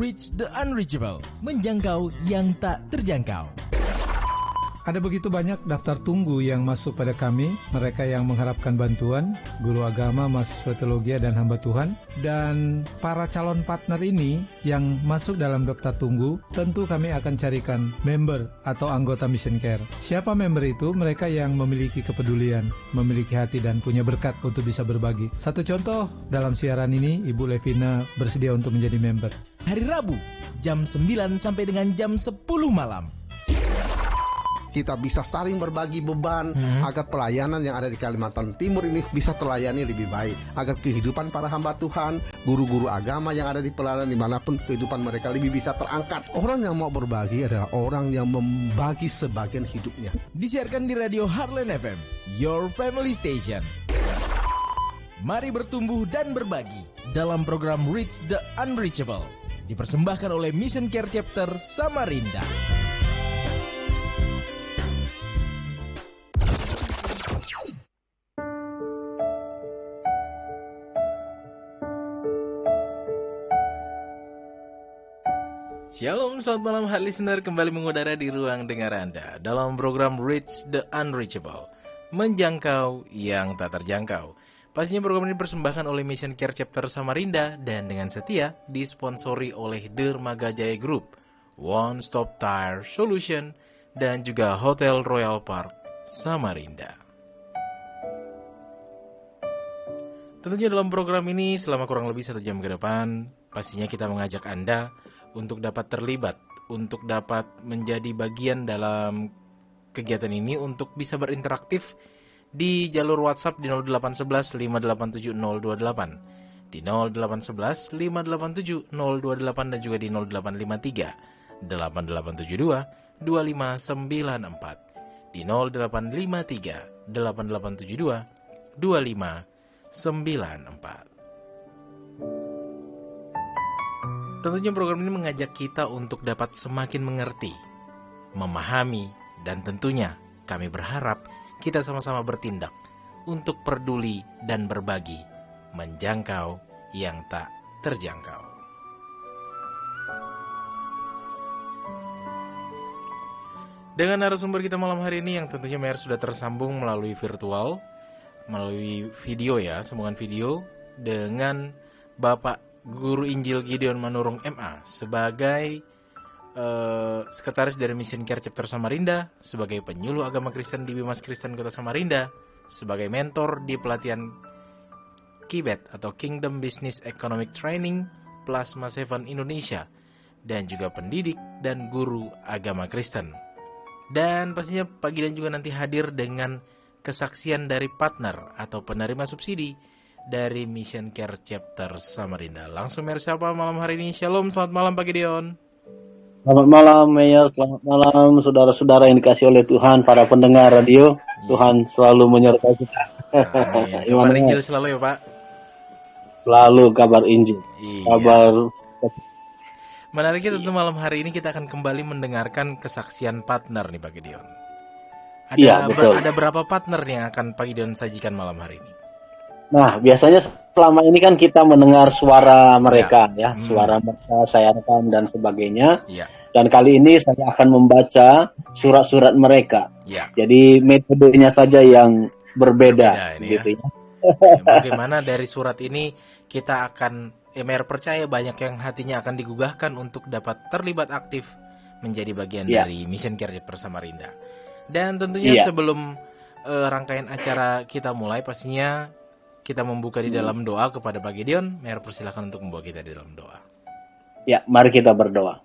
Reach the Unreachable, menjangkau yang tak terjangkau. Ada begitu banyak daftar tunggu yang masuk pada kami, mereka yang mengharapkan bantuan, guru agama, mahasiswa teologi dan hamba Tuhan, dan para calon partner ini yang masuk dalam daftar tunggu, tentu kami akan carikan member atau anggota Mission Care. Siapa member itu? Mereka yang memiliki kepedulian, memiliki hati dan punya berkat untuk bisa berbagi. Satu contoh, dalam siaran ini, Ibu Levina bersedia untuk menjadi member. Hari Rabu, jam 9 sampai dengan jam 10 malam. Kita bisa saling berbagi beban agar pelayanan yang ada di Kalimantan Timur ini bisa terlayani lebih baik, agar kehidupan para hamba Tuhan, guru-guru agama yang ada di pelayanan dimanapun kehidupan mereka lebih bisa terangkat. Orang yang mau berbagi adalah orang yang membagi sebagian hidupnya. Disiarkan di Radio Heartland FM, Your Family Station. Mari bertumbuh dan berbagi dalam program Reach the Unreachable, dipersembahkan oleh Mission Care Chapter Samarinda. Shalom, selamat malam Heart Listener, kembali mengudara di ruang dengar Anda dalam program Reach the Unreachable, menjangkau yang tak terjangkau. Pastinya program ini dipersembahkan oleh Mission Care Chapter Samarinda dan dengan setia disponsori oleh Dermaga Jaya Group, One Stop Tire Solution, dan juga Hotel Royal Park Samarinda. Tentunya dalam program ini selama kurang lebih 1 jam ke depan, pastinya kita mengajak Anda untuk dapat terlibat, untuk dapat menjadi bagian dalam kegiatan ini, untuk bisa berinteraktif di jalur WhatsApp di 0811 587 028, di 0811 587 028 dan juga di 0853 8872 2594, di 0853 8872 2594. Tentunya program ini mengajak kita untuk dapat semakin mengerti, memahami, dan tentunya kami berharap kita sama-sama bertindak untuk peduli dan berbagi, menjangkau yang tak terjangkau. Dengan narasumber kita malam hari ini yang tentunya Mer sudah tersambung melalui virtual, melalui video ya, sambungan video dengan Bapak Guru Injil Gideon Manurung MA sebagai sekretaris dari Mission Care Chapter Samarinda, sebagai penyuluh agama Kristen di Bimas Kristen Kota Samarinda, sebagai mentor di pelatihan KIBET atau Kingdom Business Economic Training Plasma 7 Indonesia, dan juga pendidik dan guru agama Kristen. Dan pastinya pagi dan juga nanti hadir dengan kesaksian dari partner atau penerima subsidi dari Mission Care Chapter Samarinda. Langsung siapa malam hari ini. Shalom, selamat malam Pak Gideon. Selamat malam Mayor, selamat malam saudara-saudara yang dikasih oleh Tuhan, para pendengar radio. Tuhan selalu menyertai kita. Kabar Injil selalu ya Pak. Selalu kabar Injil. Iya. Kabar. Menariknya tentu malam hari ini kita akan kembali mendengarkan kesaksian partner nih Pak Gideon. Iya, betul. Ada berapa partner yang akan Pak Gideon sajikan malam hari ini? Nah, biasanya selama ini kan kita mendengar suara mereka ya, suara mereka saya rekam dan sebagainya. Ya. Dan kali ini saya akan membaca surat-surat mereka. Ya. Jadi metodenya saja yang berbeda ini gitu ya. Bagaimana dari surat ini kita akan Mer percaya banyak yang hatinya akan digugahkan untuk dapat terlibat aktif menjadi bagian dari Mission Care Samarinda. Dan tentunya sebelum rangkaian acara kita mulai, pastinya kita membuka di dalam doa kepada Pak Gideon. Mer persilakan untuk membawa kita di dalam doa. Ya, mari kita berdoa.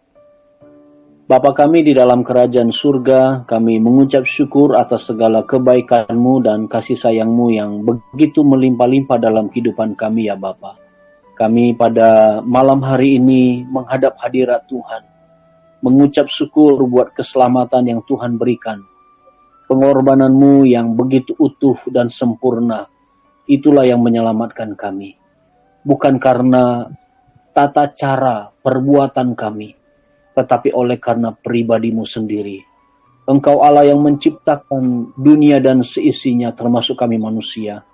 Bapa kami di dalam kerajaan surga, kami mengucap syukur atas segala kebaikan-Mu dan kasih sayang-Mu yang begitu melimpah-limpah dalam kehidupan kami ya Bapa. Kami pada malam hari ini menghadap hadirat Tuhan, mengucap syukur buat keselamatan yang Tuhan berikan. Pengorbanan-Mu yang begitu utuh dan sempurna, itulah yang menyelamatkan kami. Bukan karena tata cara perbuatan kami, tetapi oleh karena pribadi-Mu sendiri. Engkau Allah yang menciptakan dunia dan seisinya, termasuk kami manusia.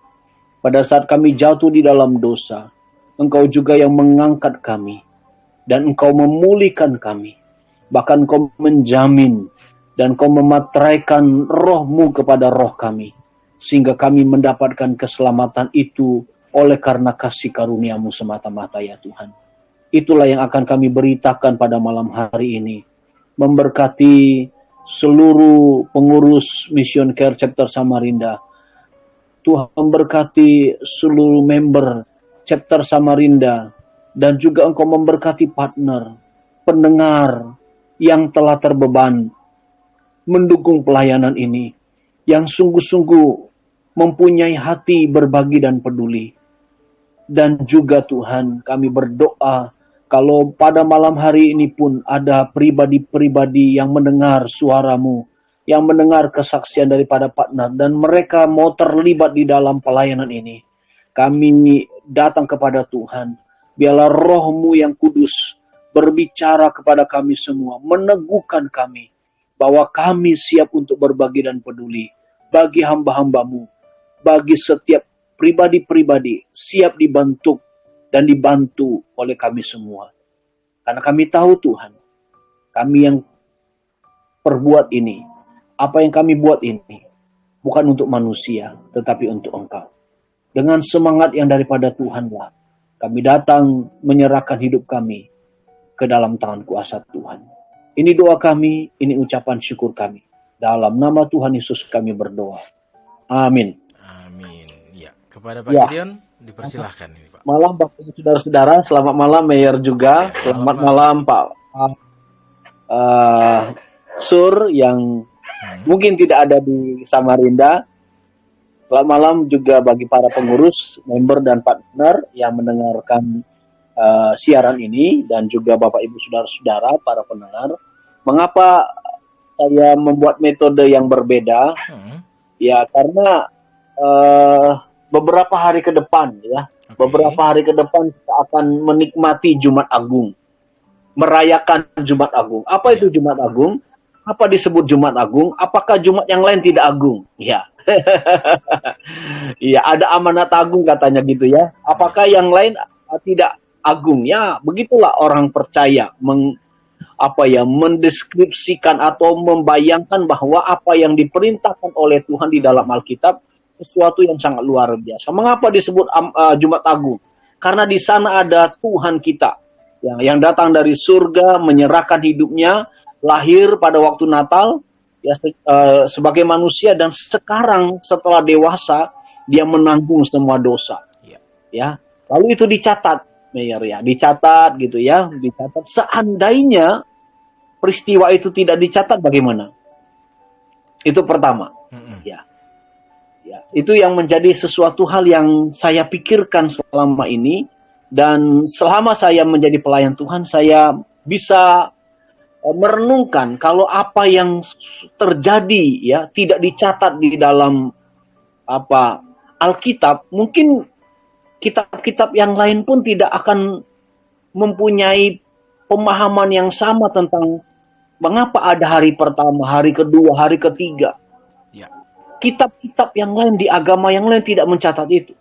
Pada saat kami jatuh di dalam dosa, Engkau juga yang mengangkat kami. dan Engkau memulihkan kami. Bahkan Engkau menjamin dan Engkau memateraikan roh-Mu kepada roh kami, sehingga kami mendapatkan keselamatan itu oleh karena kasih karunia-Mu semata-mata ya Tuhan. Itulah yang akan kami beritakan pada malam hari ini. Memberkati seluruh pengurus Mission Care Chapter Samarinda. Tuhan memberkati seluruh member Chapter Samarinda. Dan juga Engkau memberkati partner, pendengar yang telah terbeban mendukung pelayanan ini, yang sungguh-sungguh mempunyai hati berbagi dan peduli. Dan juga Tuhan, kami berdoa kalau pada malam hari ini pun ada pribadi-pribadi yang mendengar suara-Mu, yang mendengar kesaksian daripada partner, dan mereka mau terlibat di dalam pelayanan ini. Kami datang kepada Tuhan, biarlah roh-Mu yang kudus berbicara kepada kami semua, meneguhkan kami, bahwa kami siap untuk berbagi dan peduli bagi hamba-hamba-Mu, bagi setiap pribadi-pribadi siap dibentuk dan dibantu oleh kami semua. Karena kami tahu Tuhan, kami yang perbuat ini, apa yang kami buat ini, bukan untuk manusia, tetapi untuk Engkau. Dengan semangat yang daripada Tuhanlah, kami datang menyerahkan hidup kami ke dalam tangan kuasa Tuhan. Ini doa kami, ini ucapan syukur kami. Dalam nama Tuhan Yesus kami berdoa. Amin. Amin. Ya, kepada Pak Ya. Gideon dipersilahkan ini, Pak. Malam Bapak Ibu saudara-saudara, selamat malam Mayor juga. Ya, Selamat malam Pak Sur yang mungkin tidak ada di Samarinda. Selamat malam juga bagi para pengurus, member dan partner yang mendengarkan siaran ini, dan juga Bapak Ibu saudara-saudara para pendengar. Mengapa saya membuat metode yang berbeda? Ya karena beberapa hari ke depan ya, beberapa hari ke depan kita akan menikmati Jumat Agung, merayakan Jumat Agung. Apa itu Jumat Agung? Apa disebut Jumat Agung? Apakah Jumat yang lain tidak agung? Ya. Iya, ada amanat agung katanya gitu ya. Apakah yang lain tidak agung? Ya, begitulah orang percaya mendeskripsikan atau membayangkan bahwa apa yang diperintahkan oleh Tuhan di dalam Alkitab sesuatu yang sangat luar biasa. Mengapa disebut Jumat Agung? Karena di sana ada Tuhan kita yang datang dari surga, menyerahkan hidupnya, lahir pada waktu Natal ya, sebagai manusia, dan sekarang setelah dewasa dia menanggung semua dosa. Ya, lalu itu dicatat, Mayor ya, dicatat gitu ya, dicatat. Seandainya peristiwa itu tidak dicatat, bagaimana? Itu pertama. Ya, itu yang menjadi sesuatu hal yang saya pikirkan selama ini, dan selama saya menjadi pelayan Tuhan, saya bisa merenungkan kalau apa yang terjadi ya tidak dicatat di dalam Alkitab, mungkin kitab-kitab yang lain pun tidak akan mempunyai pemahaman yang sama tentang mengapa ada hari pertama, hari kedua, hari ketiga. Ya. Kitab-kitab yang lain di agama yang lain tidak mencatat itu.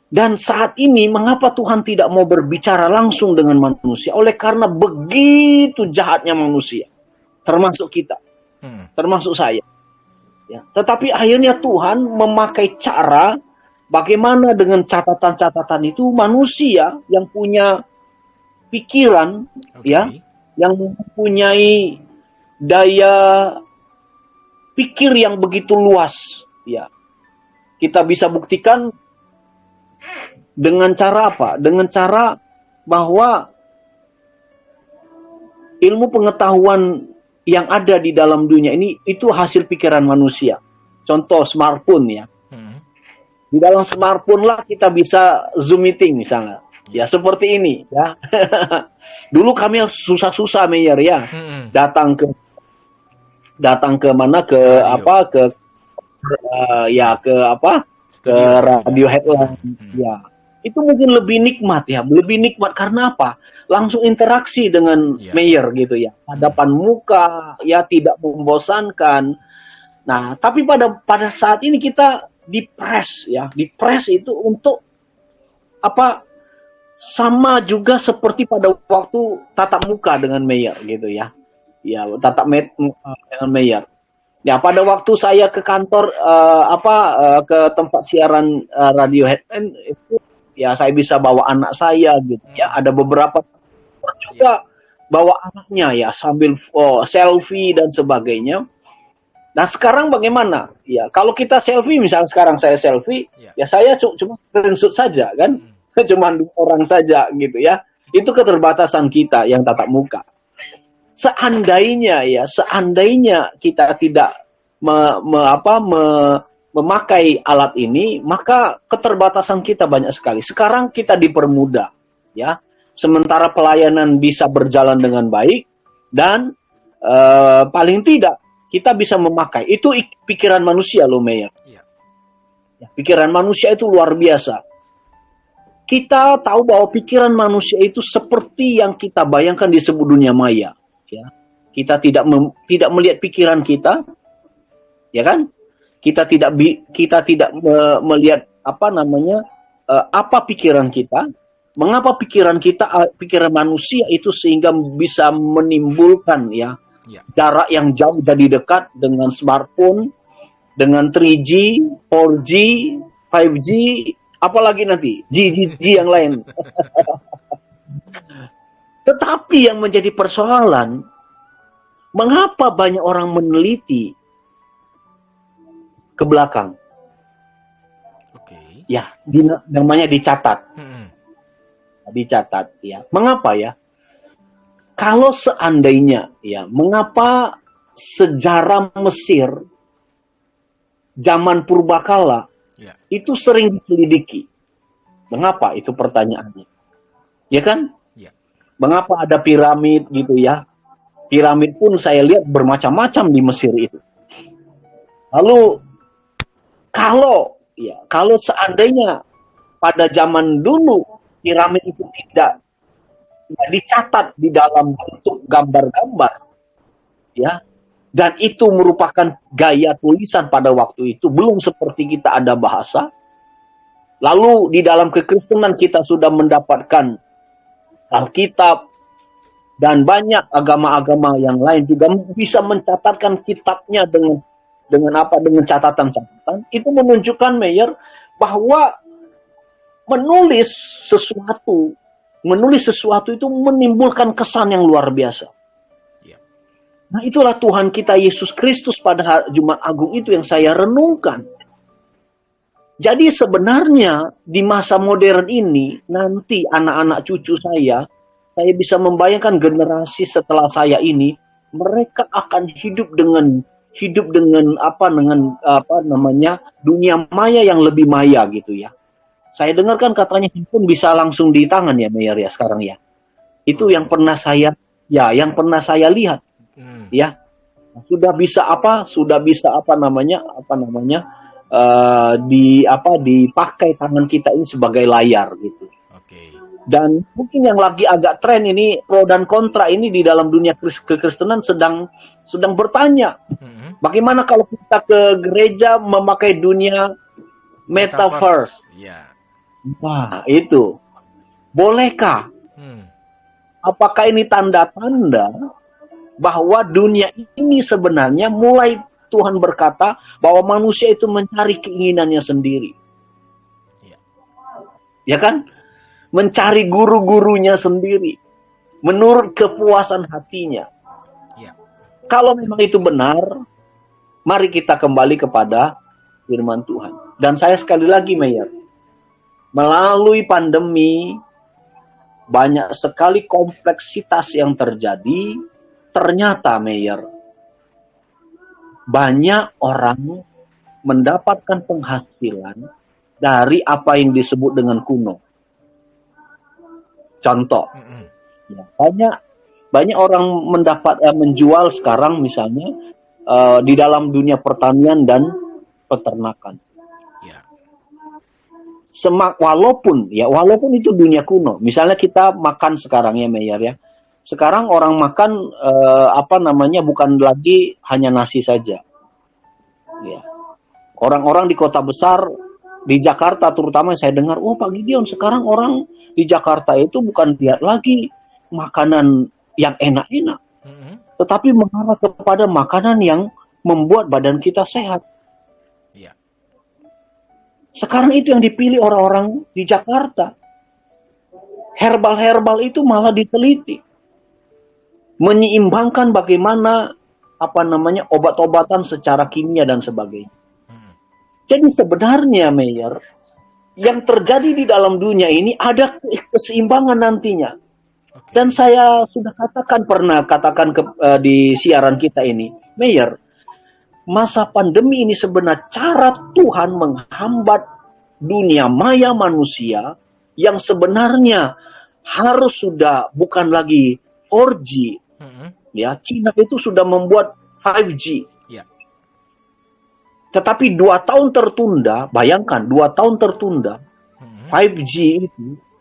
Dan saat ini mengapa Tuhan tidak mau berbicara langsung dengan manusia? Oleh karena begitu jahatnya manusia, termasuk kita, termasuk saya. Ya. Tetapi akhirnya Tuhan memakai cara bagaimana dengan catatan-catatan itu manusia yang punya pikiran, ya, yang mempunyai daya pikir yang begitu luas. Ya. Kita bisa buktikan dengan cara apa? Dengan cara bahwa ilmu pengetahuan yang ada di dalam dunia ini itu hasil pikiran manusia. Contoh smartphone ya. Di dalam smartphone lah kita bisa Zoom meeting misalnya. Ya seperti ini ya. Dulu kami susah-susah Mayor ya. Datang ke mana ke radio headline ya. Itu mungkin lebih nikmat ya, lebih nikmat karena apa? Langsung interaksi dengan Mayor gitu ya, hadapan muka ya, tidak membosankan. Nah, tapi pada saat ini kita dipres ya, dipres itu untuk sama juga seperti pada waktu tatap muka dengan mayor gitu ya. Ya, dengan mayor. Ya, pada waktu saya ke kantor ke tempat siaran radio Headline itu ya saya bisa bawa anak saya gitu ya. Ada beberapa juga bawa anaknya ya sambil selfie dan sebagainya. Nah, sekarang bagaimana? Ya, kalau kita selfie, misalnya sekarang saya selfie, ya saya cuma screenshot saja kan. Cuma 2 orang saja gitu ya. Itu keterbatasan kita yang tatap muka. Seandainya kita tidak memakai alat ini, maka keterbatasan kita banyak sekali. Sekarang kita dipermudah ya. Sementara pelayanan bisa berjalan dengan baik dan paling tidak kita bisa memakai. Itu pikiran manusia loh, Mayor. Ya, pikiran manusia itu luar biasa. Kita tahu bahwa pikiran manusia itu seperti yang kita bayangkan disebut dunia maya. Ya. Kita tidak melihat pikiran kita, ya kan? Kita tidak melihat apa pikiran kita. Mengapa pikiran manusia itu sehingga bisa menimbulkan jarak yang jauh jadi dekat dengan smartphone, dengan 3G, 4G, 5G, apalagi nanti G yang lain. Tetapi yang menjadi persoalan, mengapa banyak orang meneliti ke belakang? Ya, namanya dicatat. Dicatat ya. Mengapa ya? Kalau seandainya ya, mengapa sejarah Mesir zaman purbakala itu sering diselidiki? Mengapa? Itu pertanyaannya. Ya kan? Mengapa ada piramid gitu ya? Piramid pun saya lihat bermacam-macam di Mesir itu. Lalu kalau seandainya pada zaman dulu piramid itu tidak dicatat di dalam bentuk gambar-gambar, ya, dan itu merupakan gaya tulisan pada waktu itu, belum seperti kita ada bahasa. Lalu di dalam kekristenan kita sudah mendapatkan Alkitab dan banyak agama-agama yang lain juga bisa mencatatkan kitabnya dengan catatan-catatan. Itu menunjukkan, Mayor, bahwa menulis sesuatu itu menimbulkan kesan yang luar biasa. Nah, itulah Tuhan kita Yesus Kristus pada Jumat Agung itu yang saya renungkan. Jadi sebenarnya di masa modern ini, nanti anak-anak cucu saya bisa membayangkan generasi setelah saya ini, mereka akan hidup dengan dunia maya yang lebih maya gitu ya. Saya dengarkan katanya handphone bisa langsung di tangan ya, Mayor ya sekarang ya. Itu yang pernah saya lihat. Ya. Sudah bisa dipakai tangan kita ini sebagai layar gitu. Dan mungkin yang lagi agak tren ini, pro dan kontra ini di dalam dunia kekristenan sedang bertanya. Bagaimana kalau kita ke gereja memakai dunia metaverse? Wah, itu. Bolehkah? Apakah ini tanda-tanda bahwa dunia ini sebenarnya mulai Tuhan berkata bahwa manusia itu mencari keinginannya sendiri. Ya kan? Mencari guru-gurunya sendiri. Menurut kepuasan hatinya. Kalau memang itu benar, mari kita kembali kepada firman Tuhan. Dan saya sekali lagi, Mayor, melalui pandemi, banyak sekali kompleksitas yang terjadi. Ternyata, Mayor, banyak orang mendapatkan penghasilan dari apa yang disebut dengan kuno. Contoh, banyak orang menjual sekarang misalnya di dalam dunia pertanian dan peternakan. Walaupun itu dunia kuno. Misalnya kita makan sekarang ya, Mayor ya. Sekarang orang makan bukan lagi hanya nasi saja. Ya. Orang-orang di kota besar di Jakarta terutama saya dengar, oh Pak Gideon, sekarang orang di Jakarta itu bukan lihat lagi makanan yang enak-enak, tetapi mengarah kepada makanan yang membuat badan kita sehat. Iya. Sekarang itu yang dipilih orang-orang di Jakarta. Herbal-herbal itu malah diteliti. Menyeimbangkan bagaimana obat-obatan secara kimia dan sebagainya. Jadi sebenarnya Mayor, yang terjadi di dalam dunia ini ada keseimbangan nantinya. Dan saya sudah pernah katakan di siaran kita ini, Mayor, masa pandemi ini sebenarnya cara Tuhan menghambat dunia maya manusia yang sebenarnya harus sudah bukan lagi 4G. Ya, Cina itu sudah membuat 5G. Ya. Tetapi 2 tahun tertunda, bayangkan 2 tahun tertunda, 5G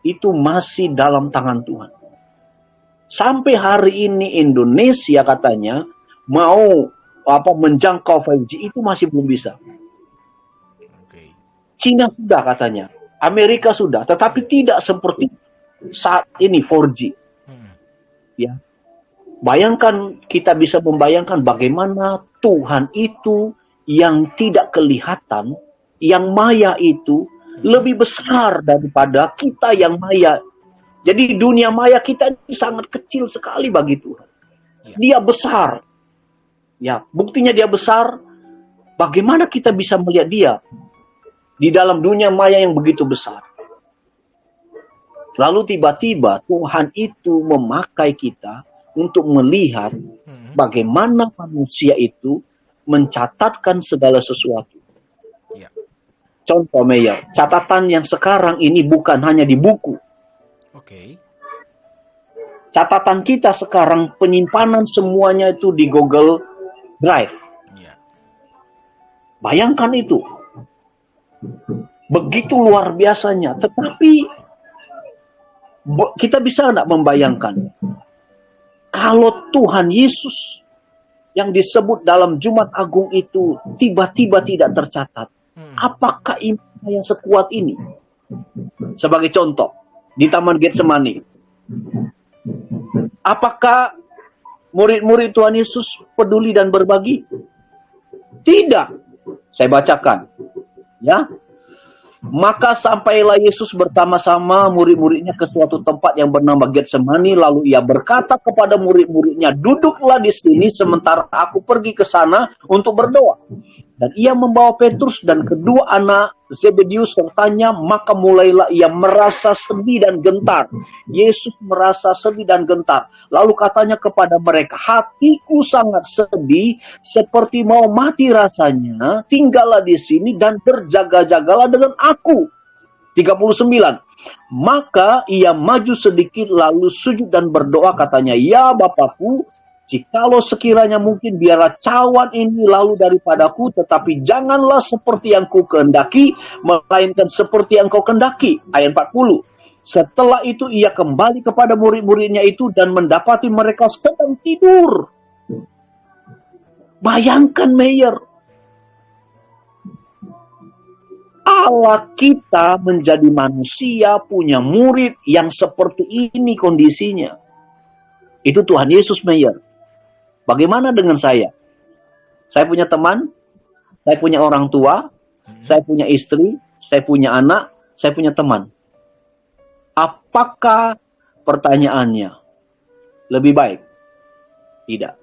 itu masih dalam tangan Tuhan. Sampai hari ini Indonesia katanya mau menjangkau 5G itu masih belum bisa. Cina sudah katanya, Amerika sudah, tetapi tidak seperti saat ini 4G. Ya. Bayangkan, kita bisa membayangkan bagaimana Tuhan itu yang tidak kelihatan, yang maya itu lebih besar daripada kita yang maya. Jadi dunia maya kita ini sangat kecil sekali bagi Tuhan. Dia besar. Ya, buktinya dia besar. Bagaimana kita bisa melihat dia di dalam dunia maya yang begitu besar? Lalu tiba-tiba Tuhan itu memakai kita untuk melihat bagaimana manusia itu mencatatkan segala sesuatu. Ya. Contoh Mayor, catatan yang sekarang ini bukan hanya di buku. Catatan kita sekarang, penyimpanan semuanya itu di Google Drive. Ya. Bayangkan itu. Begitu luar biasanya. Tetapi kita bisa nggak membayangkan kalau Tuhan Yesus yang disebut dalam Jumat Agung itu tiba-tiba tidak tercatat, apakah iman yang sekuat ini? Sebagai contoh, di Taman Getsemani, apakah murid-murid Tuhan Yesus peduli dan berbagi? Tidak. Saya bacakan. Ya. Maka sampailah Yesus bersama-sama murid-muridnya ke suatu tempat yang bernama Getsemani, lalu ia berkata kepada murid-muridnya, duduklah di sini sementara aku pergi ke sana untuk berdoa. Dan ia membawa Petrus dan kedua anak Zebedius sertanya, maka mulailah ia merasa sedih dan gentar. Yesus merasa sedih dan gentar. Lalu katanya kepada mereka, hatiku sangat sedih, seperti mau mati rasanya. Tinggallah di sini dan berjaga-jagalah dengan aku. 39. Maka ia maju sedikit lalu sujud dan berdoa, katanya, ya Bapakku, jikalau sekiranya mungkin biarlah cawan ini lalu daripadaku, tetapi janganlah seperti yang ku kehendaki, melainkan seperti yang kau kehendaki. Ayat 40. Setelah itu ia kembali kepada murid-muridnya itu dan mendapati mereka sedang tidur. Bayangkan Mayor, Allah kita menjadi manusia punya murid yang seperti ini kondisinya. Itu Tuhan Yesus Mayor. Bagaimana dengan saya? Saya punya teman, saya punya orang tua, saya punya istri, saya punya anak, saya punya teman. Apakah pertanyaannya lebih baik? Tidak.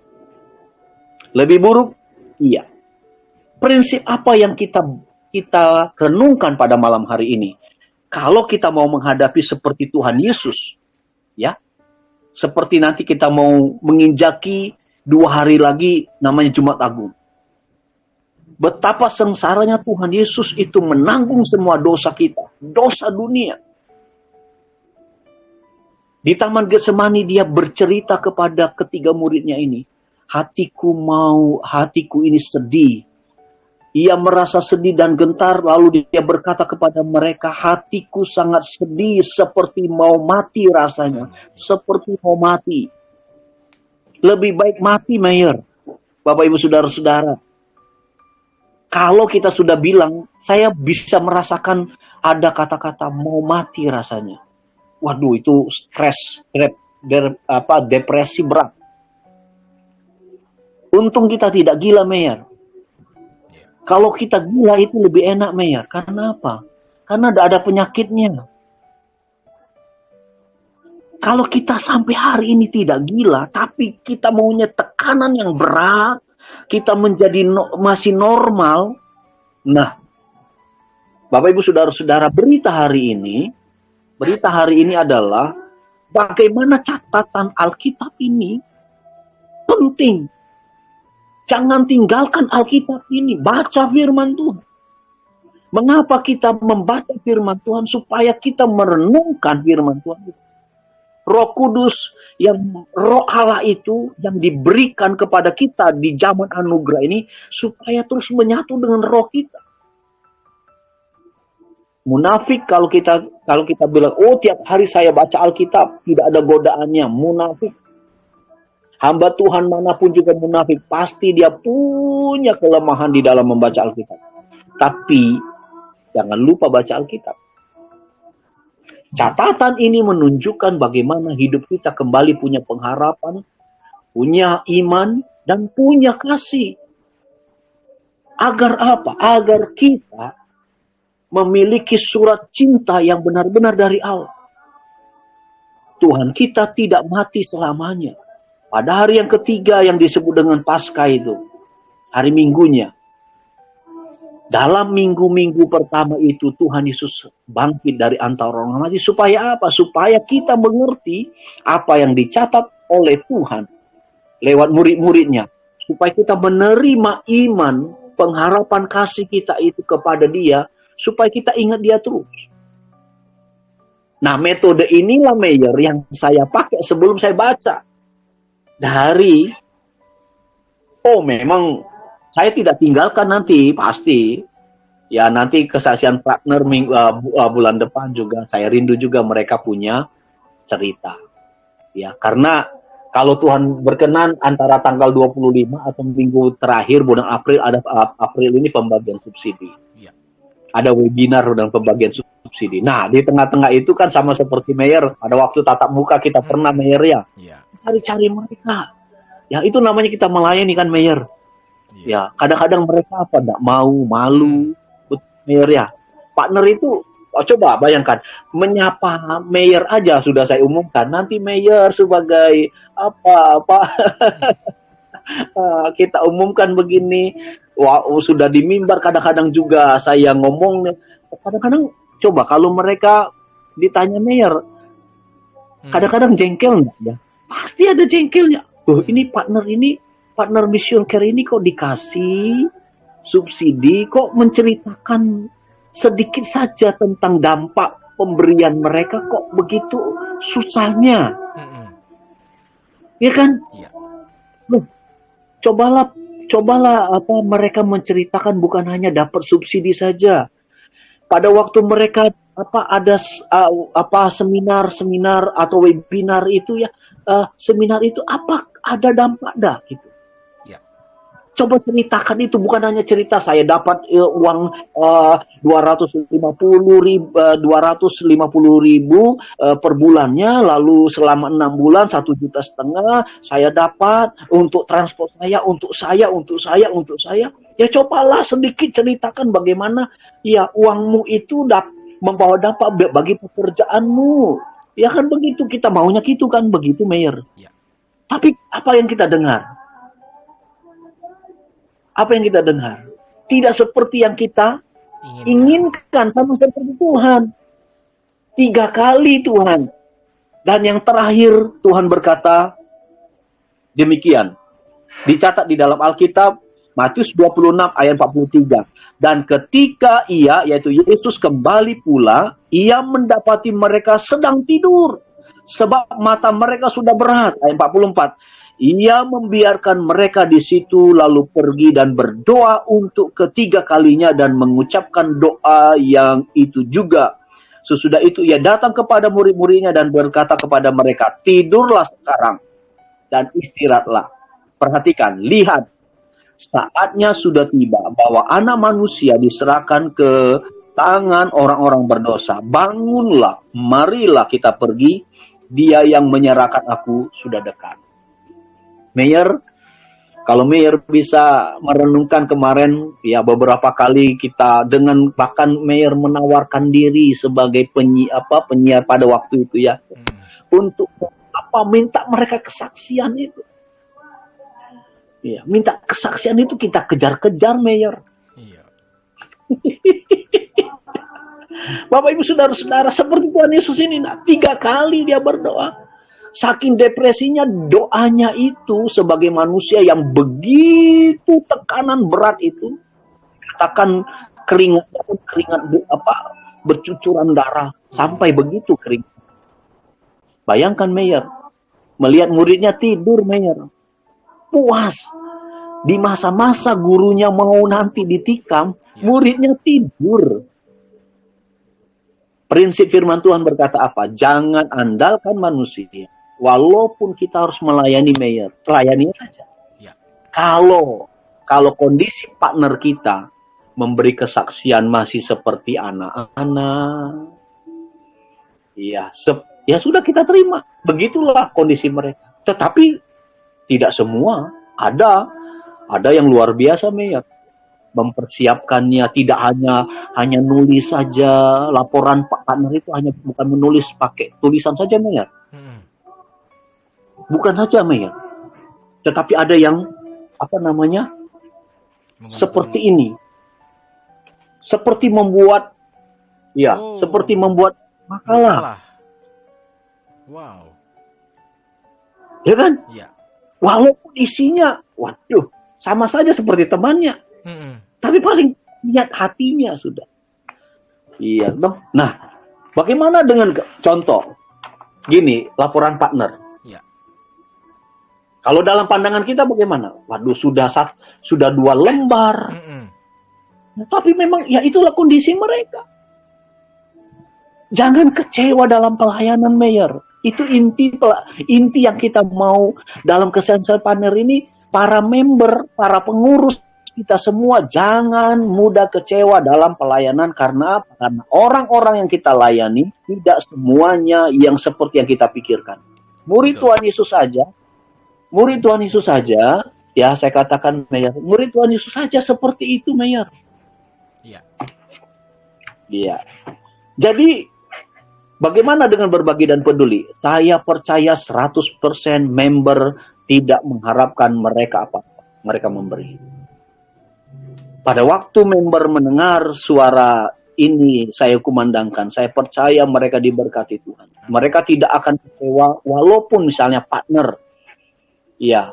Lebih buruk? Iya. Prinsip apa yang kita renungkan pada malam hari ini? Kalau kita mau menghadapi seperti Tuhan Yesus, ya, seperti nanti kita mau menginjaki 2 hari lagi namanya Jumat Agung. Betapa sengsaranya Tuhan Yesus itu menanggung semua dosa kita, dosa dunia. Di Taman Getsemani dia bercerita kepada ketiga muridnya ini, hatiku ini sedih. Ia merasa sedih dan gentar, lalu dia berkata kepada mereka, hatiku sangat sedih seperti mau mati rasanya, seperti mau mati. Lebih baik mati, Mayor, Bapak Ibu Saudara-saudara. Kalau kita sudah bilang, saya bisa merasakan ada kata-kata mau mati rasanya. Waduh, itu stres, depresi berat. Untung kita tidak gila, Meyer. Kalau kita gila itu lebih enak, Meyer. Karena apa? Karena ada penyakitnya. Kalau kita sampai hari ini tidak gila, tapi kita maunya tekanan yang berat, kita menjadi masih normal. Nah, Bapak Ibu Saudara-saudara, berita hari ini adalah bagaimana catatan Alkitab ini penting. Jangan tinggalkan Alkitab ini, baca firman Tuhan. Mengapa kita membaca firman Tuhan? Supaya kita merenungkan firman Tuhan. Roh Kudus, Roh Allah itu yang diberikan kepada kita di zaman anugerah ini supaya terus menyatu dengan roh kita. Munafik kalau kita bilang, oh tiap hari saya baca Alkitab, tidak ada godaannya, munafik. Hamba Tuhan manapun juga munafik, pasti dia punya kelemahan di dalam membaca Alkitab. Tapi jangan lupa baca Alkitab. Catatan ini menunjukkan bagaimana hidup kita kembali punya pengharapan, punya iman, dan punya kasih. Agar apa? Agar kita memiliki surat cinta yang benar-benar dari Allah. Tuhan kita tidak mati selamanya. Pada hari yang ketiga yang disebut dengan Paskah itu, hari Minggunya, dalam minggu-minggu pertama itu Tuhan Yesus bangkit dari antara orang mati. Supaya apa? Supaya kita mengerti apa yang dicatat oleh Tuhan lewat murid-muridnya. Supaya kita menerima iman, pengharapan kasih kita itu kepada Dia. Supaya kita ingat Dia terus. Nah, metode inilah Meyer yang saya pakai sebelum saya baca. Memang saya tidak tinggalkan nanti, pasti. Ya nanti kesaksian partner bulan depan juga. Saya rindu juga mereka punya cerita. Ya, karena kalau Tuhan berkenan antara tanggal 25 atau minggu terakhir bulan April ini pembagian subsidi. Ya. Ada webinar dan pembagian subsidi. Nah, di tengah-tengah itu kan sama seperti Meyer. Pada waktu tatap muka kita pernah Meyer ya. Cari-cari mereka. Ya, itu namanya kita melayani kan Meyer. Ya, kadang-kadang mereka tidak mau, malu, Meyer ya. Partner itu, coba bayangkan, menyapa Meyer aja sudah saya umumkan. Nanti Meyer sebagai apa kita umumkan begini. Wah, sudah di mimbar kadang-kadang juga saya ngomong. Kadang-kadang coba kalau mereka ditanya Meyer, kadang-kadang jengkel nggak ya? Pasti ada jengkelnya. Ini partner Mission Care ini kok dikasih subsidi, kok menceritakan sedikit saja tentang dampak pemberian mereka, kok begitu susahnya. Ya kan? Ya. Cobalah mereka menceritakan bukan hanya dapat subsidi saja. Pada waktu mereka ada seminar atau webinar itu ya, seminar itu apa ada dampak dah gitu. Coba ceritakan itu, bukan hanya cerita saya dapat uang 250.000 per bulannya, lalu selama 6 bulan 1,5 juta saya dapat untuk transport saya, untuk saya. Ya cobalah sedikit ceritakan bagaimana ya uangmu itu membawa dampak bagi pekerjaanmu. Ya kan begitu, kita maunya gitu kan, begitu Meyer. Ya. Tapi apa yang kita dengar? Apa yang kita dengar? Tidak seperti yang kita inginkan, sama seperti Tuhan. 3 kali Tuhan. Dan yang terakhir Tuhan berkata demikian. Dicatat di dalam Alkitab, Matius 26 ayat 43. Dan ketika yaitu Yesus kembali pula, ia mendapati mereka sedang tidur. Sebab mata mereka sudah berat. Ayat 44. Ia membiarkan mereka di situ lalu pergi dan berdoa untuk ketiga kalinya dan mengucapkan doa yang itu juga. Sesudah itu ia datang kepada murid-muridnya dan berkata kepada mereka, tidurlah sekarang dan istirahatlah. Perhatikan, lihat, saatnya sudah tiba bahwa anak manusia diserahkan ke tangan orang-orang berdosa. Bangunlah, marilah kita pergi. Dia yang menyerahkan aku sudah dekat. Mayor, kalau Mayor bisa merenungkan kemarin, ya beberapa kali kita dengan bahkan Mayor menawarkan diri sebagai penyiar pada waktu itu ya, untuk minta mereka kesaksian itu. Ya, minta kesaksian itu kita kejar-kejar, Mayor. Iya. Bapak Ibu Saudara-saudara, seperti Tuhan Yesus ini, 3 kali dia berdoa. Saking depresinya, doanya itu sebagai manusia yang begitu tekanan berat itu, katakan keringat bercucuran darah sampai begitu kering. Bayangkan Mayor, melihat muridnya tidur, Mayor. Puas. Di masa-masa gurunya mau nanti ditikam, muridnya tidur. Prinsip firman Tuhan berkata apa? Jangan andalkan manusia. Walaupun kita harus melayani Mayor, layani saja. Ya. Kalau kondisi partner kita memberi kesaksian masih seperti anak-anak, ya sudah kita terima. Begitulah kondisi mereka. Tetapi tidak semua. Ada yang luar biasa, Mayor. Mempersiapkannya tidak hanya nulis saja. Laporan partner itu bukan menulis pakai tulisan saja, Mayor. Bukan saja, Mayor. Tetapi ada yang seperti ini. Seperti membuat seperti membuat makalah. Wow. Ya kan? Ya. Walaupun isinya, sama saja seperti temannya. Tapi paling niat hatinya sudah. Iya, toh. Nah, bagaimana dengan contoh? Gini, laporan partner. Ya. Kalau dalam pandangan kita bagaimana? Waduh, sudah 2 lembar. Tapi memang ya itulah kondisi mereka. Jangan kecewa dalam pelayanan, Mayor. Itu inti yang kita mau dalam kesensian partner ini, para member, para pengurus kita semua jangan mudah kecewa dalam pelayanan. Karena apa? Karena orang-orang yang kita layani tidak semuanya yang seperti yang kita pikirkan. Murid Tuhan Yesus saja, ya saya katakan, Mayor, murid Tuhan Yesus saja seperti itu, Mayor. Iya. Iya. Jadi bagaimana dengan berbagi dan peduli? Saya percaya 100% member tidak mengharapkan mereka apa-apa. Mereka memberi. Pada waktu member mendengar suara ini saya kumandangkan, saya percaya mereka diberkati Tuhan. Mereka tidak akan kecewa walaupun misalnya partner. Ya,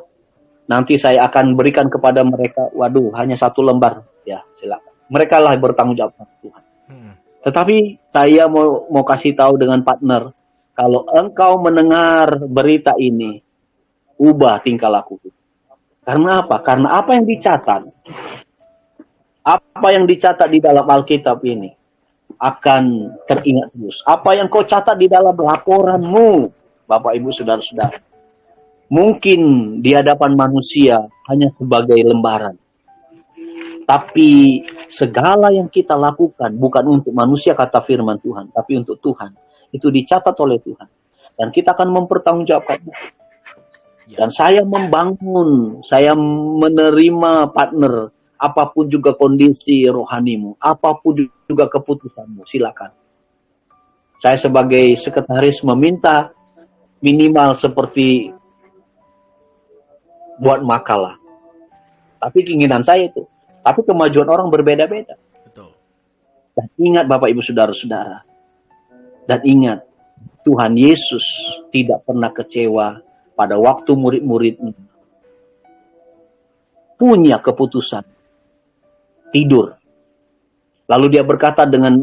nanti saya akan berikan kepada mereka, hanya 1 lembar. Ya, silakan. Mereka lah bertanggung jawab Tuhan. Tetapi saya mau kasih tahu dengan partner, kalau engkau mendengar berita ini, ubah tingkah laku. Karena apa? Karena apa yang dicatat di dalam Alkitab ini akan teringat terus. Apa yang kau catat di dalam laporanmu, Bapak Ibu Saudara-saudara, mungkin di hadapan manusia hanya sebagai lembaran. Tapi segala yang kita lakukan bukan untuk manusia, kata firman Tuhan, tapi untuk Tuhan. Itu dicatat oleh Tuhan. Dan kita akan mempertanggungjawabkannya. Dan saya membangun, saya menerima partner, apapun juga kondisi rohanimu, apapun juga keputusanmu, silakan. Saya sebagai sekretaris meminta minimal seperti buat makalah. Tapi keinginan saya itu. Tapi kemajuan orang berbeda-beda. Betul. Dan ingat Bapak Ibu Saudara-saudara. Dan ingat, Tuhan Yesus tidak pernah kecewa pada waktu murid-muridnya punya keputusan tidur. Lalu dia berkata dengan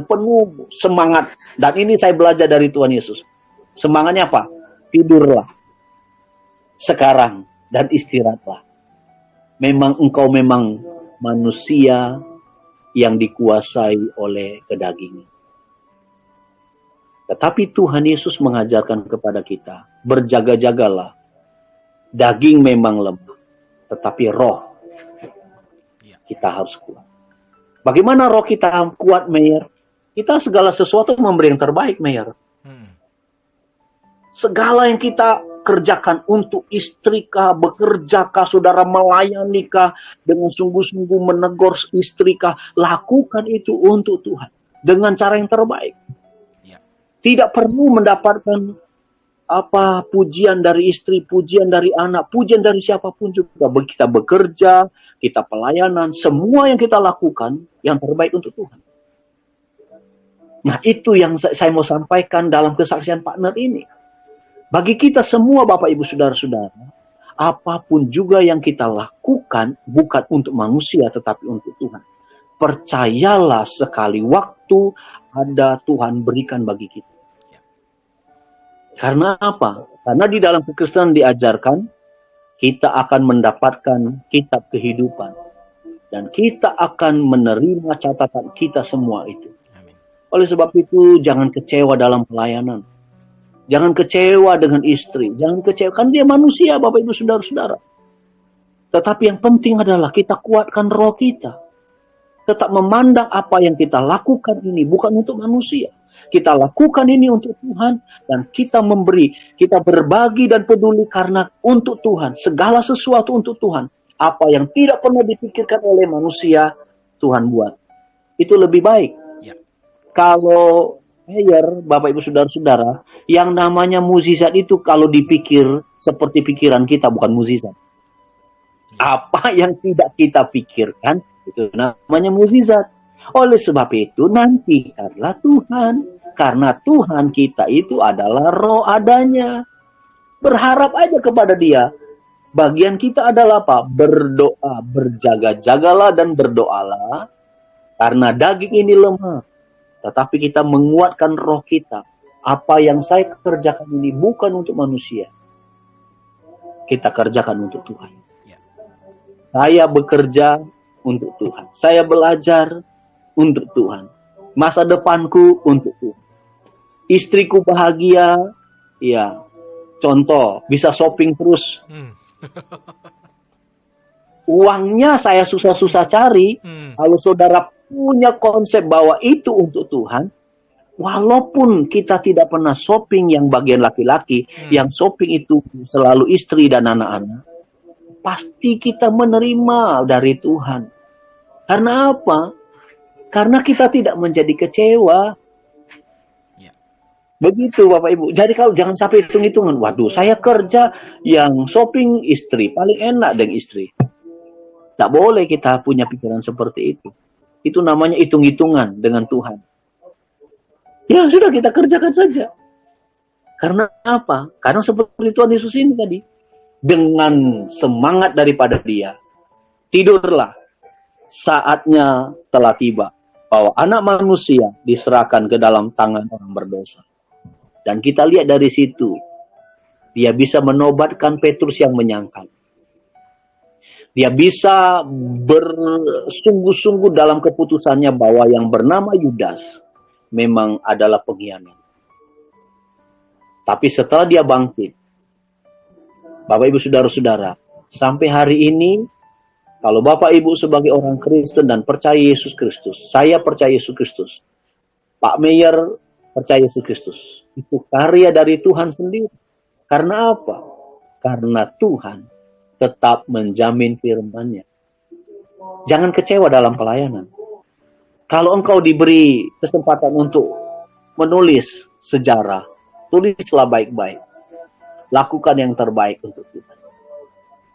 penuh semangat. Dan ini saya belajar dari Tuhan Yesus. Semangatnya apa? Tidurlah sekarang dan istirahatlah. Engkau memang manusia yang dikuasai oleh kedagingan. Tetapi Tuhan Yesus mengajarkan kepada kita, berjaga-jagalah. Daging memang lemah, tetapi roh kita harus kuat. Bagaimana roh kita kuat, Mayor? Kita segala sesuatu memberi yang terbaik, Mayor. Segala yang kita kerjakan untuk istri kah, bekerja kah, saudara melayani kah, dengan sungguh-sungguh menegur istri kah, lakukan itu untuk Tuhan dengan cara yang terbaik. Tidak perlu mendapatkan pujian dari istri, pujian dari anak, pujian dari siapapun juga. Kita bekerja, kita pelayanan, semua yang kita lakukan yang terbaik untuk Tuhan. Nah, itu yang saya mau sampaikan dalam kesaksian partner ini. Bagi kita semua, Bapak Ibu Saudara-saudara, apapun juga yang kita lakukan bukan untuk manusia tetapi untuk Tuhan. Percayalah, sekali waktu ada Tuhan berikan bagi kita. Karena apa? Karena di dalam kekristenan diajarkan kita akan mendapatkan kitab kehidupan dan kita akan menerima catatan kita semua itu. Oleh sebab itu jangan kecewa dalam pelayanan. Jangan kecewa dengan istri. Jangan kecewa. Kan dia manusia, Bapak Ibu Saudara-saudara. Tetapi yang penting adalah kita kuatkan roh kita. Tetap memandang apa yang kita lakukan ini bukan untuk manusia. Kita lakukan ini untuk Tuhan. Dan kita memberi. Kita berbagi dan peduli karena untuk Tuhan. Segala sesuatu untuk Tuhan. Apa yang tidak pernah dipikirkan oleh manusia, Tuhan buat. Itu lebih baik. Kalau Mayor, Bapak Ibu Saudara-saudara, yang namanya mukjizat itu kalau dipikir seperti pikiran kita bukan mukjizat. Apa yang tidak kita pikirkan itu namanya mukjizat. Oleh sebab itu nantikanlah Tuhan, karena Tuhan kita itu adalah roh adanya. Berharap aja kepada Dia. Bagian kita adalah apa? Berdoa, berjaga-jagalah dan berdoalah, karena daging ini lemah. Tetapi kita menguatkan roh kita. Apa yang saya kerjakan ini bukan untuk manusia. Kita kerjakan untuk Tuhan. Saya bekerja untuk Tuhan. Saya belajar untuk Tuhan. Masa depanku untuk Tuhan. Istriku bahagia. Ya, contoh, bisa shopping terus. Uangnya saya susah-susah cari. Kalau saudara punya konsep bahwa itu untuk Tuhan, walaupun kita tidak pernah shopping yang bagian laki-laki, yang shopping itu selalu istri dan anak-anak, pasti kita menerima dari Tuhan. Karena apa? Karena kita tidak menjadi kecewa. Begitu Bapak Ibu. Jadi kalau jangan sampai hitung-hitungan, waduh saya kerja yang shopping istri, paling enak dengan istri. Tak boleh kita punya pikiran seperti itu. Itu namanya hitung-hitungan dengan Tuhan. Ya sudah, kita kerjakan saja. Karena apa? Karena seperti Tuhan Yesus ini tadi. Dengan semangat daripada Dia. Tidurlah. Saatnya telah tiba. Bahwa anak manusia diserahkan ke dalam tangan orang berdosa. Dan kita lihat dari situ. Dia bisa menobatkan Petrus yang menyangkal. Dia bisa bersungguh-sungguh dalam keputusannya bahwa yang bernama Yudas memang adalah pengkhianat. Tapi setelah dia bangkit, Bapak Ibu Saudara-saudara, sampai hari ini, kalau Bapak Ibu sebagai orang Kristen dan percaya Yesus Kristus, saya percaya Yesus Kristus, Pak Mayor percaya Yesus Kristus, itu karya dari Tuhan sendiri. Karena apa? Karena Tuhan tetap menjamin firman-Nya. Jangan kecewa dalam pelayanan. Kalau engkau diberi kesempatan untuk menulis sejarah, tulislah baik-baik. Lakukan yang terbaik untuk Tuhan.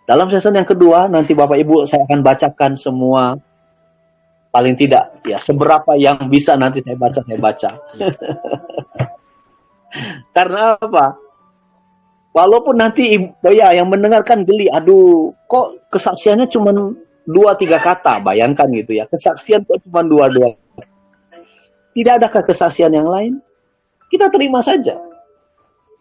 Dalam season yang kedua, nanti Bapak Ibu saya akan bacakan semua, paling tidak ya seberapa yang bisa nanti saya baca. Karena apa? Walaupun nanti yang mendengarkan geli, aduh kok kesaksiannya cuma 2-3 kata, bayangkan gitu ya, kesaksian kok cuma 2. Tidak adakah kesaksian yang lain? Kita terima saja.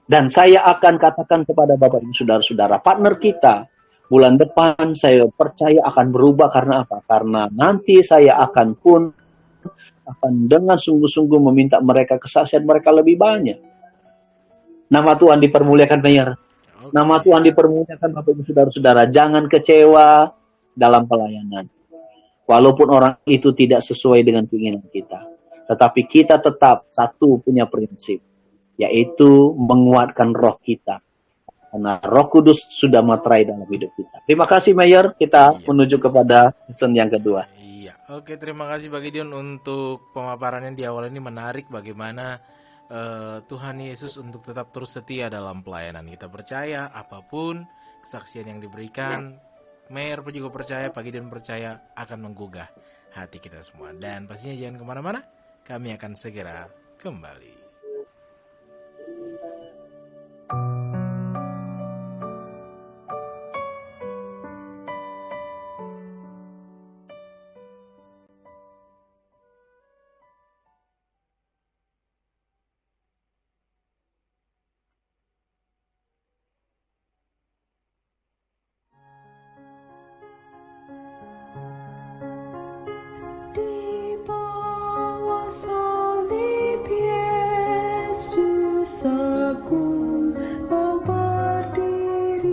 Dan saya akan katakan kepada Bapak Ibu Saudara-saudara, partner kita, bulan depan saya percaya akan berubah. Karena apa? Karena nanti saya akan dengan sungguh-sungguh meminta mereka kesaksian mereka lebih banyak. Nama Tuhan dipermuliakan, Mayor. Nama Tuhan dipermuliakan Bapak Ibu Saudara-saudara. Jangan kecewa dalam pelayanan. Walaupun orang itu tidak sesuai dengan keinginan kita. Tetapi kita tetap satu punya prinsip, yaitu menguatkan roh kita. Karena Roh Kudus sudah materai dalam hidup kita. Terima kasih Mayor, kita menuju kepada season yang kedua. Iya, oke, terima kasih Pak Gideon untuk pemaparannya di awal ini. Menarik bagaimana Tuhan Yesus untuk tetap terus setia dalam pelayanan. Kita percaya apapun kesaksian yang diberikan, Mayor juga percaya, Pak Gideon percaya akan menggugah hati kita semua. Dan pastinya jangan kemana-mana, kami akan segera kembali. Di bawah salib Yesus aku mau berdiri.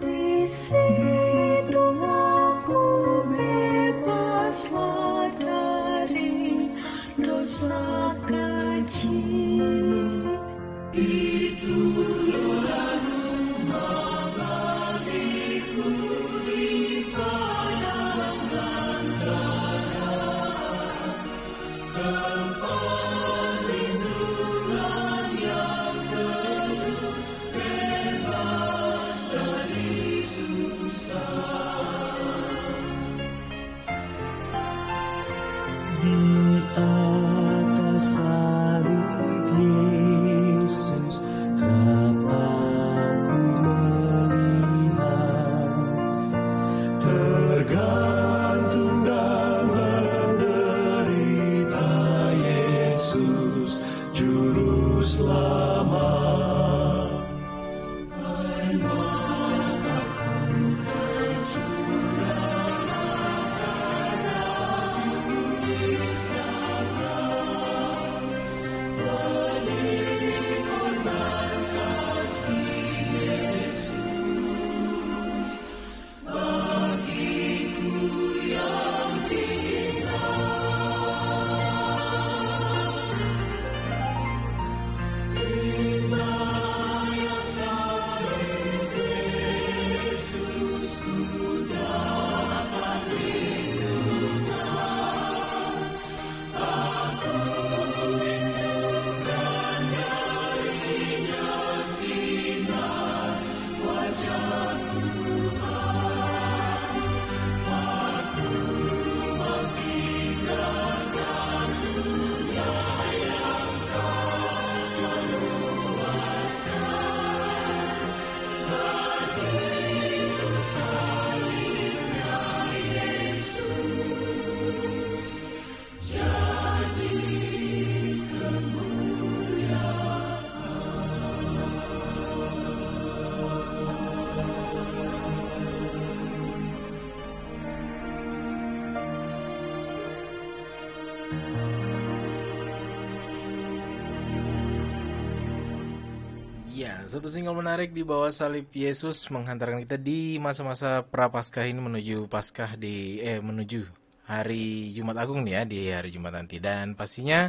Di situ aku bebaslah dari dosa kecil. Itulah rumah bagiku di padang belantara, tempat lindungan yang teduh, bebas dari susah. Di atas salib Yesus kerap aku melihat, tergantung dan menderita Yesus Juru Selamat. Air mataku tercurah karena bukit sabar, beri korban kasih Yesus bagiku yang hina. Indah yang salib Yesus ku dapat lindungan. Aku rindukan darinya sinar wajah Tuhan. Aku mau tinggalkan dunia yang tak memuaskan. Bagiku salibnya Yesus jadi Ya, satu single menarik di bawah salib Yesus menghantarkan kita di masa-masa prapaskah ini menuju Paskah menuju hari Jumat Agung nih ya, di hari Jumat nanti. Dan pastinya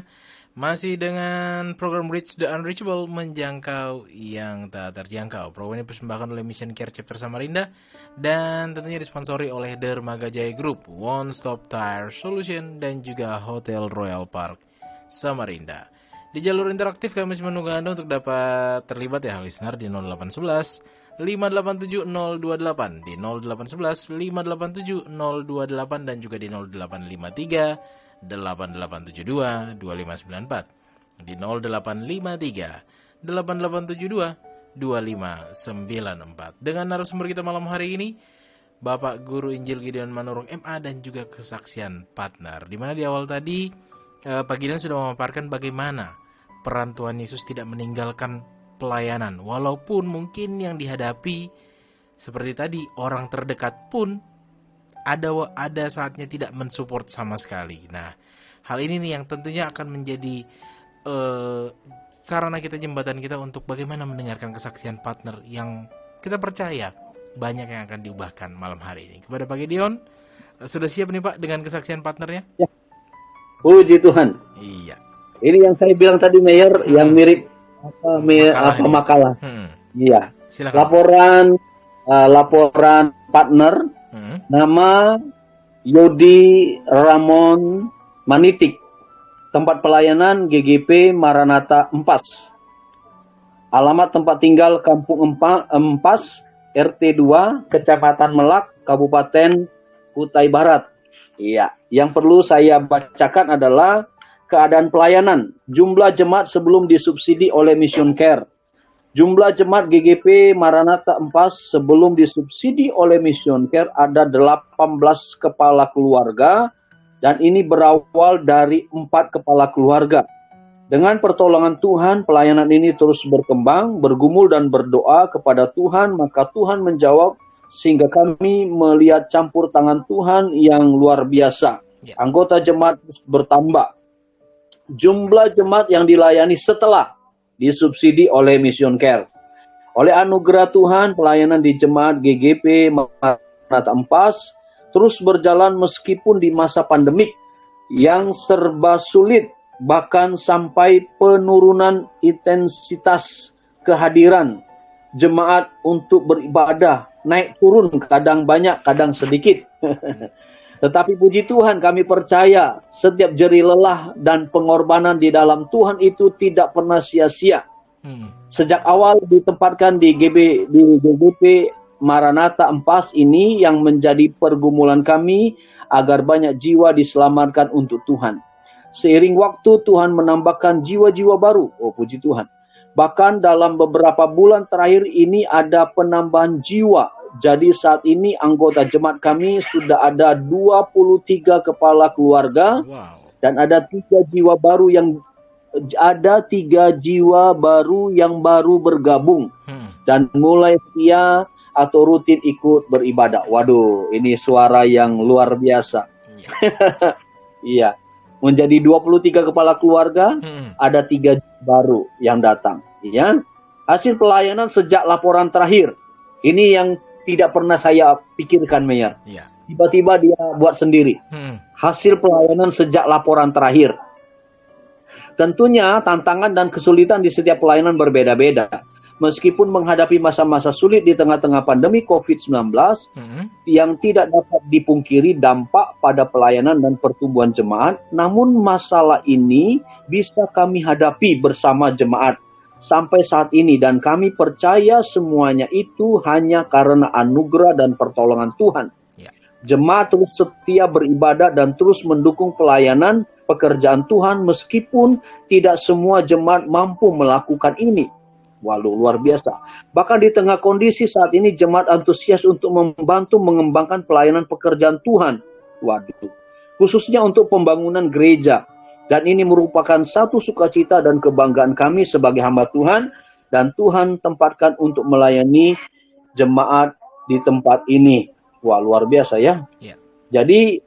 masih dengan program Reach the Unreachable, menjangkau yang tak terjangkau. Program ini persembahkan oleh Mission Care Chapter Samarinda dan tentunya disponsori oleh Dermaga Jaya Group, One Stop Tire Solution, dan juga Hotel Royal Park Samarinda. Di jalur interaktif kami masih menunggu Anda untuk dapat terlibat ya listener di 0811 587 028, di 0811 587 028, dan juga di 0853 8872 2594, di 0853 8872 2594. Dengan narasumber kita malam hari ini, Bapak Guru Injil Gideon Manurung MA, dan juga kesaksian partner. Di mana di awal tadi Pak Gideon sudah memaparkan bagaimana peran Tuhan Yesus tidak meninggalkan pelayanan, walaupun mungkin yang dihadapi seperti tadi orang terdekat pun ada saatnya tidak mensupport sama sekali. Nah, hal ini nih yang tentunya akan menjadi sarana kita, jembatan kita untuk bagaimana mendengarkan kesaksian partner yang kita percaya banyak yang akan diubahkan malam hari ini. Kepada Pak Gideon, sudah siap nih Pak dengan kesaksian partnernya? Ya. Puji Tuhan. Iya. Ini yang saya bilang tadi, Mayor, yang mirip makalah. Iya. Silakan. Laporan partner, nama Yodi Ramon Manitik, tempat pelayanan GGP Maranatha Empas. Alamat tempat tinggal Kampung Empas, RT 2, Kecamatan Melak, Kabupaten Kutai Barat. Iya, yang perlu saya bacakan adalah keadaan pelayanan. Jumlah jemaat sebelum disubsidi oleh Mission Care. Jumlah jemaat GGP Maranatha Empas sebelum disubsidi oleh Mission Care ada 18 kepala keluarga, dan ini berawal dari 4 kepala keluarga. Dengan pertolongan Tuhan, pelayanan ini terus berkembang, bergumul dan berdoa kepada Tuhan, maka Tuhan menjawab sehingga kami melihat campur tangan Tuhan yang luar biasa. Anggota jemaat terus bertambah. Jumlah jemaat yang dilayani setelah disubsidi oleh Mission Care. Oleh anugerah Tuhan, pelayanan di jemaat GGP Maranatha Empas terus berjalan meskipun di masa pandemik yang serba sulit, bahkan sampai penurunan intensitas kehadiran jemaat untuk beribadah, naik turun, kadang banyak, kadang sedikit. Tetapi puji Tuhan, kami percaya setiap jerih lelah dan pengorbanan di dalam Tuhan itu tidak pernah sia-sia. Sejak awal ditempatkan di GGP Maranatha Empas ini yang menjadi pergumulan kami agar banyak jiwa diselamatkan untuk Tuhan. Seiring waktu Tuhan menambahkan jiwa-jiwa baru. Oh, puji Tuhan. Bahkan dalam beberapa bulan terakhir ini ada penambahan jiwa. Jadi saat ini anggota jemaat kami sudah ada 23 kepala keluarga. Dan ada 3 jiwa baru yang baru bergabung dan mulai setia atau rutin ikut beribadah. Waduh, ini suara yang luar biasa. Iya. Menjadi 23 kepala keluarga, ada 3 baru yang datang. Ya. Hasil pelayanan sejak laporan terakhir. Ini yang tidak pernah saya pikirkan, Mayor. Tiba-tiba dia buat sendiri. Hasil pelayanan sejak laporan terakhir. Tentunya tantangan dan kesulitan di setiap pelayanan berbeda-beda. Meskipun menghadapi masa-masa sulit di tengah-tengah pandemi COVID-19, yang tidak dapat dipungkiri dampak pada pelayanan dan pertumbuhan jemaat, namun masalah ini bisa kami hadapi bersama jemaat sampai saat ini, dan kami percaya semuanya itu hanya karena anugerah dan pertolongan Tuhan. Jemaat terus setia beribadah dan terus mendukung pelayanan pekerjaan Tuhan meskipun tidak semua jemaat mampu melakukan ini. Walau luar biasa. Bahkan di tengah kondisi saat ini jemaat antusias untuk membantu mengembangkan pelayanan pekerjaan Tuhan. Waduh. Khususnya untuk pembangunan gereja. Dan ini merupakan satu sukacita dan kebanggaan kami sebagai hamba Tuhan. Dan Tuhan tempatkan untuk melayani jemaat di tempat ini. Wah, luar biasa ya. Jadi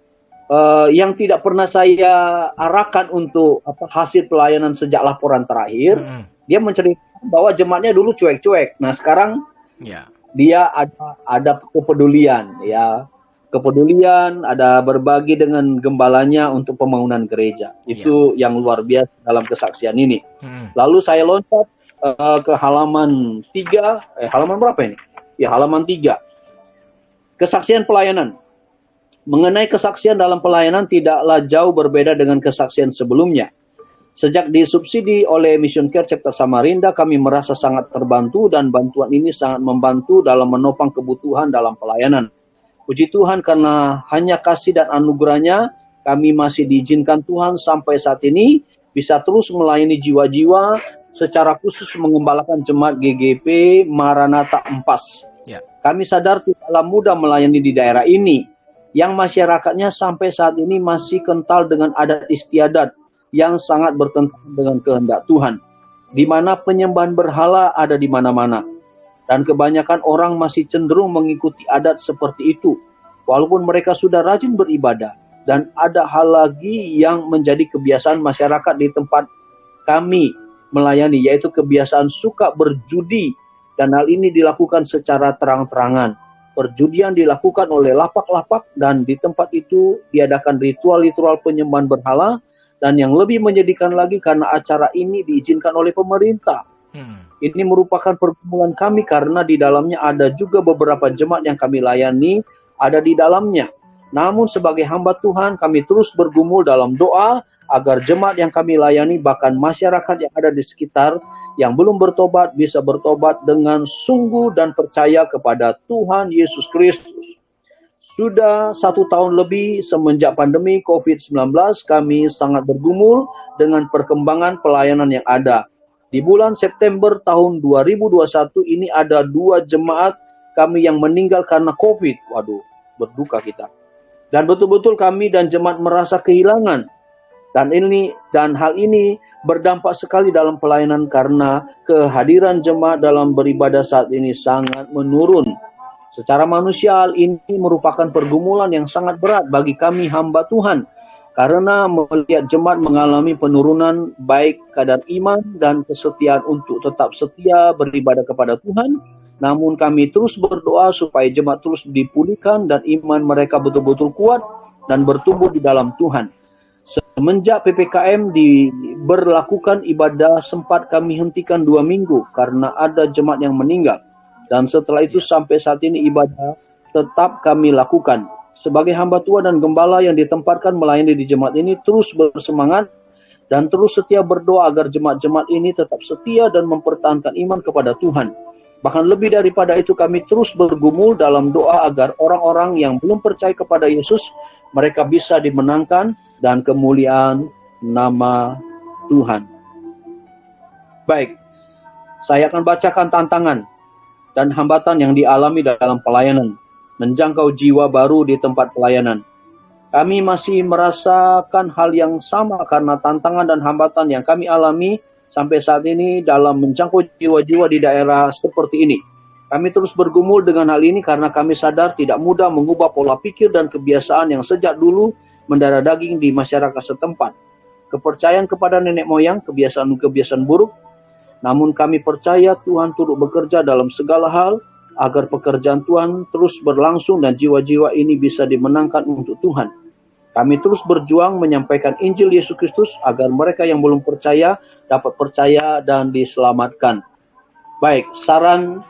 yang tidak pernah saya arahkan untuk hasil pelayanan sejak laporan terakhir, dia menceritakan bahwa jemaatnya dulu cuek-cuek. Nah, sekarang dia ada kepedulian, ya. Kepedulian, ada berbagi dengan gembalanya untuk pembangunan gereja. Itu yang luar biasa dalam kesaksian ini. Lalu saya loncat ke halaman 3, halaman berapa ini? Ya, halaman 3. Kesaksian pelayanan. Mengenai kesaksian dalam pelayanan tidaklah jauh berbeda dengan kesaksian sebelumnya. Sejak disubsidi oleh Mission Care Chapter Samarinda, kami merasa sangat terbantu dan bantuan ini sangat membantu dalam menopang kebutuhan dalam pelayanan. Puji Tuhan karena hanya kasih dan anugerahnya, kami masih diizinkan Tuhan sampai saat ini bisa terus melayani jiwa-jiwa secara khusus mengembalakan jemaat GGP Maranatha Empas. Kami sadar tidaklah mudah melayani di daerah ini, yang masyarakatnya sampai saat ini masih kental dengan adat istiadat yang sangat bertentangan dengan kehendak Tuhan, di mana penyembahan berhala ada di mana-mana. Dan kebanyakan orang masih cenderung mengikuti adat seperti itu, walaupun mereka sudah rajin beribadah. Dan ada hal lagi yang menjadi kebiasaan masyarakat di tempat kami melayani, yaitu kebiasaan suka berjudi, dan hal ini dilakukan secara terang-terangan. Perjudian dilakukan oleh lapak-lapak, dan di tempat itu diadakan ritual-ritual penyembahan berhala, dan yang lebih menyedihkan lagi karena acara ini diizinkan oleh pemerintah. Ini merupakan pergumulan kami karena di dalamnya ada juga beberapa jemaat yang kami layani ada di dalamnya. Namun sebagai hamba Tuhan kami terus bergumul dalam doa agar jemaat yang kami layani bahkan masyarakat yang ada di sekitar yang belum bertobat bisa bertobat dengan sungguh dan percaya kepada Tuhan Yesus Kristus. Sudah 1 tahun lebih semenjak pandemi COVID-19 kami sangat bergumul dengan perkembangan pelayanan yang ada. Di bulan September tahun 2021 ini ada 2 jemaat kami yang meninggal karena COVID. Waduh, berduka kita. Dan betul-betul kami dan jemaat merasa kehilangan. Dan hal ini berdampak sekali dalam pelayanan karena kehadiran jemaat dalam beribadah saat ini sangat menurun. Secara manusial ini merupakan pergumulan yang sangat berat bagi kami hamba Tuhan. Karena melihat jemaat mengalami penurunan baik kadar iman dan kesetiaan untuk tetap setia beribadah kepada Tuhan. Namun kami terus berdoa supaya jemaat terus dipulihkan dan iman mereka betul-betul kuat dan bertumbuh di dalam Tuhan. Semenjak PPKM diberlakukan ibadah sempat kami hentikan 2 minggu karena ada jemaat yang meninggal. Dan setelah itu sampai saat ini ibadah tetap kami lakukan. Sebagai hamba Tuhan dan gembala yang ditempatkan melayani di jemaat ini terus bersemangat dan terus setia berdoa agar jemaat-jemaat ini tetap setia dan mempertahankan iman kepada Tuhan. Bahkan lebih daripada itu kami terus bergumul dalam doa agar orang-orang yang belum percaya kepada Yesus mereka bisa dimenangkan dan kemuliaan nama Tuhan. Baik, saya akan bacakan tantangan dan hambatan yang dialami dalam pelayanan, menjangkau jiwa baru di tempat pelayanan. Kami masih merasakan hal yang sama karena tantangan dan hambatan yang kami alami sampai saat ini dalam menjangkau jiwa-jiwa di daerah seperti ini. Kami terus bergumul dengan hal ini karena kami sadar tidak mudah mengubah pola pikir dan kebiasaan yang sejak dulu mendarah daging di masyarakat setempat. Kepercayaan kepada nenek moyang, kebiasaan-kebiasaan buruk. Namun kami percaya Tuhan turut bekerja dalam segala hal agar pekerjaan Tuhan terus berlangsung dan jiwa-jiwa ini bisa dimenangkan untuk Tuhan. Kami terus berjuang menyampaikan Injil Yesus Kristus agar mereka yang belum percaya dapat percaya dan diselamatkan. Baik, saran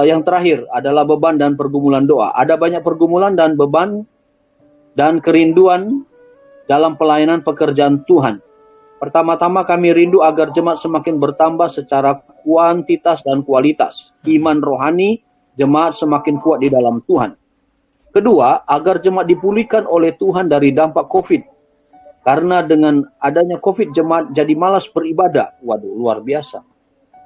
yang terakhir adalah beban dan pergumulan doa. Ada banyak pergumulan dan beban dan kerinduan dalam pelayanan pekerjaan Tuhan. Pertama-tama kami rindu agar jemaat semakin bertambah secara kuantitas dan kualitas. Iman rohani jemaat semakin kuat di dalam Tuhan. Kedua, agar jemaat dipulihkan oleh Tuhan dari dampak COVID. Karena dengan adanya COVID jemaat jadi malas beribadah. Waduh, luar biasa.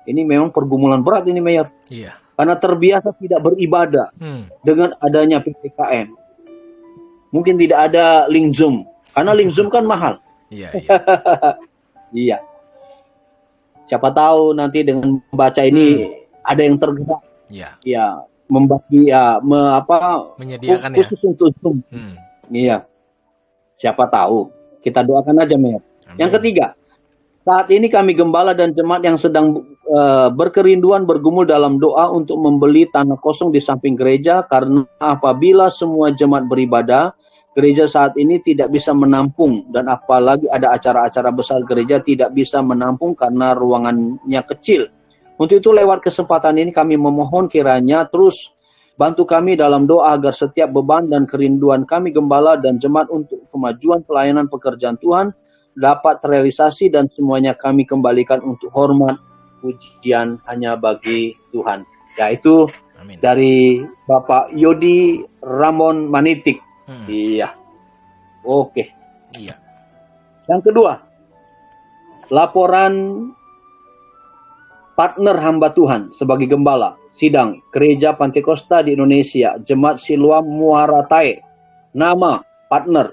Ini memang pergumulan berat ini, Mayor. Iya. Karena terbiasa tidak beribadah dengan adanya PPKM. Mungkin tidak ada link Zoom. Karena link Zoom kan mahal. Iya. Iya. Siapa tahu nanti dengan membaca ini ada yang tergerak. Iya. Ya, membagi Menyediakan ya. khusus untuk Zoom. Iya. Siapa tahu. Kita doakan aja, Mayor. Yang ketiga, saat ini kami gembala dan jemaat yang sedang berkerinduan bergumul dalam doa untuk membeli tanah kosong di samping gereja karena apabila semua jemaat beribadah, gereja saat ini tidak bisa menampung dan apalagi ada acara-acara besar gereja tidak bisa menampung karena ruangannya kecil. Untuk itu lewat kesempatan ini kami memohon kiranya terus bantu kami dalam doa agar setiap beban dan kerinduan kami gembala dan jemaat untuk kemajuan pelayanan pekerjaan Tuhan dapat terrealisasi dan semuanya kami kembalikan untuk hormat pujian hanya bagi Tuhan. Yaitu dari Bapak Yodi Ramon Manitik. Iya. Oke. Iya. Yang kedua, laporan partner hamba Tuhan sebagai gembala sidang Gereja Pantekosta di Indonesia, Jemaat Siloam Muara Tae. Nama partner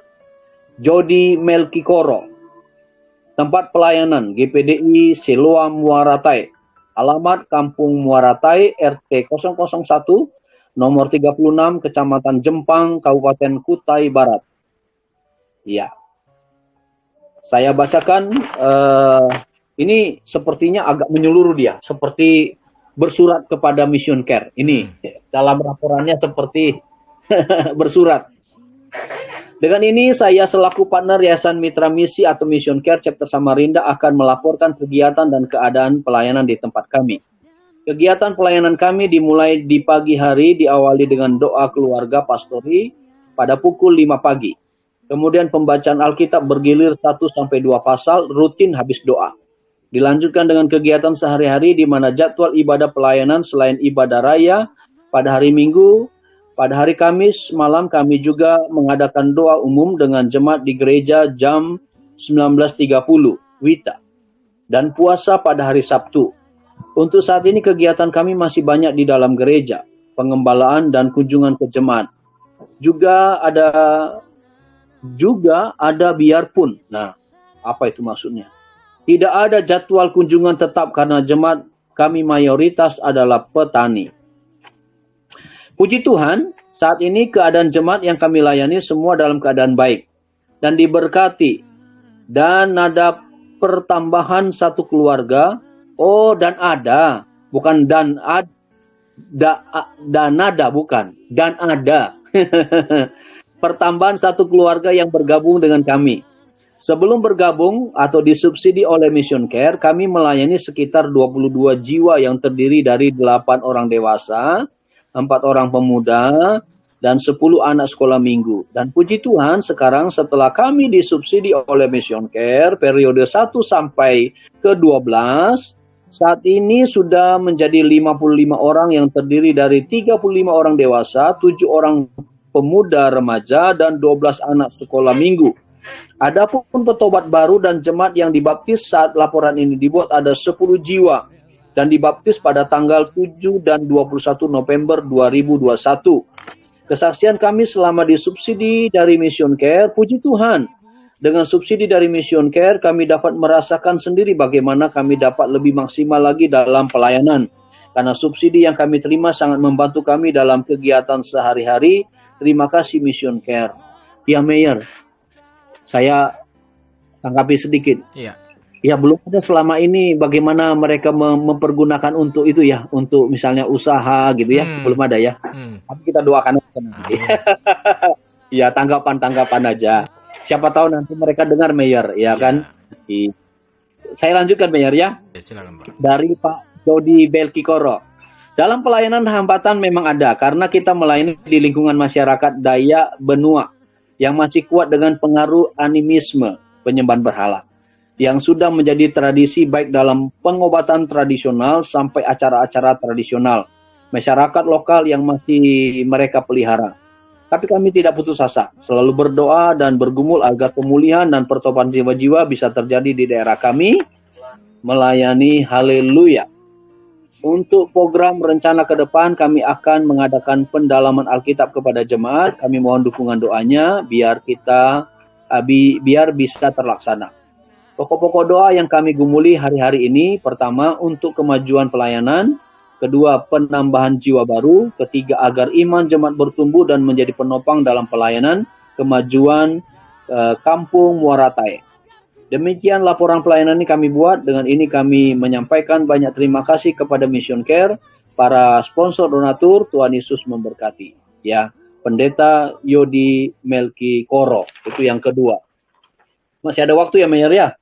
Jody Melkikoro. Tempat pelayanan GPDI Siloam Muara Tae. Alamat Kampung Muara Tae, RT 001, nomor 36, Kecamatan Jempang, Kabupaten Kutai Barat. Iya. Saya bacakan, ini sepertinya agak menyeluruh dia, seperti bersurat kepada Mission Care. Ini dalam laporannya seperti bersurat. Dengan ini saya selaku partner Yayasan Mitra Misi atau Mission Care Chapter Samarinda akan melaporkan kegiatan dan keadaan pelayanan di tempat kami. Kegiatan pelayanan kami dimulai di pagi hari, diawali dengan doa keluarga pastori pada pukul 5 pagi. Kemudian pembacaan Alkitab bergilir 1-2 pasal rutin habis doa. Dilanjutkan dengan kegiatan sehari-hari di mana jadwal ibadah pelayanan selain ibadah raya pada hari Minggu. Pada hari Kamis malam kami juga mengadakan doa umum dengan jemaat di gereja jam 19.30 WITA dan puasa pada hari Sabtu. Untuk saat ini kegiatan kami masih banyak di dalam gereja, pengembalaan dan kunjungan ke jemaat. Juga ada biarpun. Nah, apa itu maksudnya? Tidak ada jadwal kunjungan tetap karena jemaat kami mayoritas adalah petani. Puji Tuhan, saat ini keadaan jemaat yang kami layani semua dalam keadaan baik dan diberkati. Dan ada pertambahan satu keluarga. Oh, dan ada. Bukan dan ada, bukan. Dan ada. Pertambahan satu keluarga yang bergabung dengan kami. Sebelum bergabung atau disubsidi oleh Mission Care, kami melayani sekitar 22 jiwa yang terdiri dari 8 orang dewasa, 4 orang pemuda, dan 10 anak sekolah minggu. Dan puji Tuhan sekarang setelah kami disubsidi oleh Mission Care periode 1 sampai ke 12, saat ini sudah menjadi 55 orang yang terdiri dari 35 orang dewasa, 7 orang pemuda remaja, dan 12 anak sekolah minggu. Adapun petobat baru dan jemaat yang dibaptis saat laporan ini dibuat ada 10 jiwa. Dan dibaptis pada tanggal 7 dan 21 November 2021. Kesaksian kami selama disubsidi dari Mission Care, puji Tuhan. Dengan subsidi dari Mission Care, kami dapat merasakan sendiri bagaimana kami dapat lebih maksimal lagi dalam pelayanan. Karena subsidi yang kami terima sangat membantu kami dalam kegiatan sehari-hari. Terima kasih Mission Care. Ya Mayor, saya tanggapi sedikit. Iya. Ya belum ada selama ini bagaimana mereka mempergunakan untuk itu ya, untuk misalnya usaha gitu ya, belum ada ya. Tapi kita doakan nanti. Ya tanggapan aja. Siapa tahu nanti mereka dengar Mayor, ya kan. Saya lanjutkan Mayor ya. Silakan Pak. Dari Pak Jody Belkikoro. Dalam pelayanan hambatan memang ada karena kita melayani di lingkungan masyarakat Dayak Benua yang masih kuat dengan pengaruh animisme, penyembahan berhala, yang sudah menjadi tradisi baik dalam pengobatan tradisional sampai acara-acara tradisional. Masyarakat lokal yang masih mereka pelihara. Tapi kami tidak putus asa, selalu berdoa dan bergumul agar pemulihan dan pertobatan jiwa-jiwa bisa terjadi di daerah kami, melayani haleluya. Untuk program rencana ke depan, kami akan mengadakan pendalaman Alkitab kepada jemaat. Kami mohon dukungan doanya biar bisa terlaksana. Pokok-pokok doa yang kami gumuli hari-hari ini, pertama untuk kemajuan pelayanan, kedua penambahan jiwa baru, ketiga agar iman jemaat bertumbuh dan menjadi penopang dalam pelayanan, kemajuan kampung Muaratai. Demikian laporan pelayanan ini kami buat. Dengan ini kami menyampaikan banyak terima kasih kepada Mission Care, para sponsor donatur. Tuhan Yesus memberkati. Ya, Pendeta Yodi Melki Koro. Itu yang kedua. Masih ada waktu ya, Mayor ya?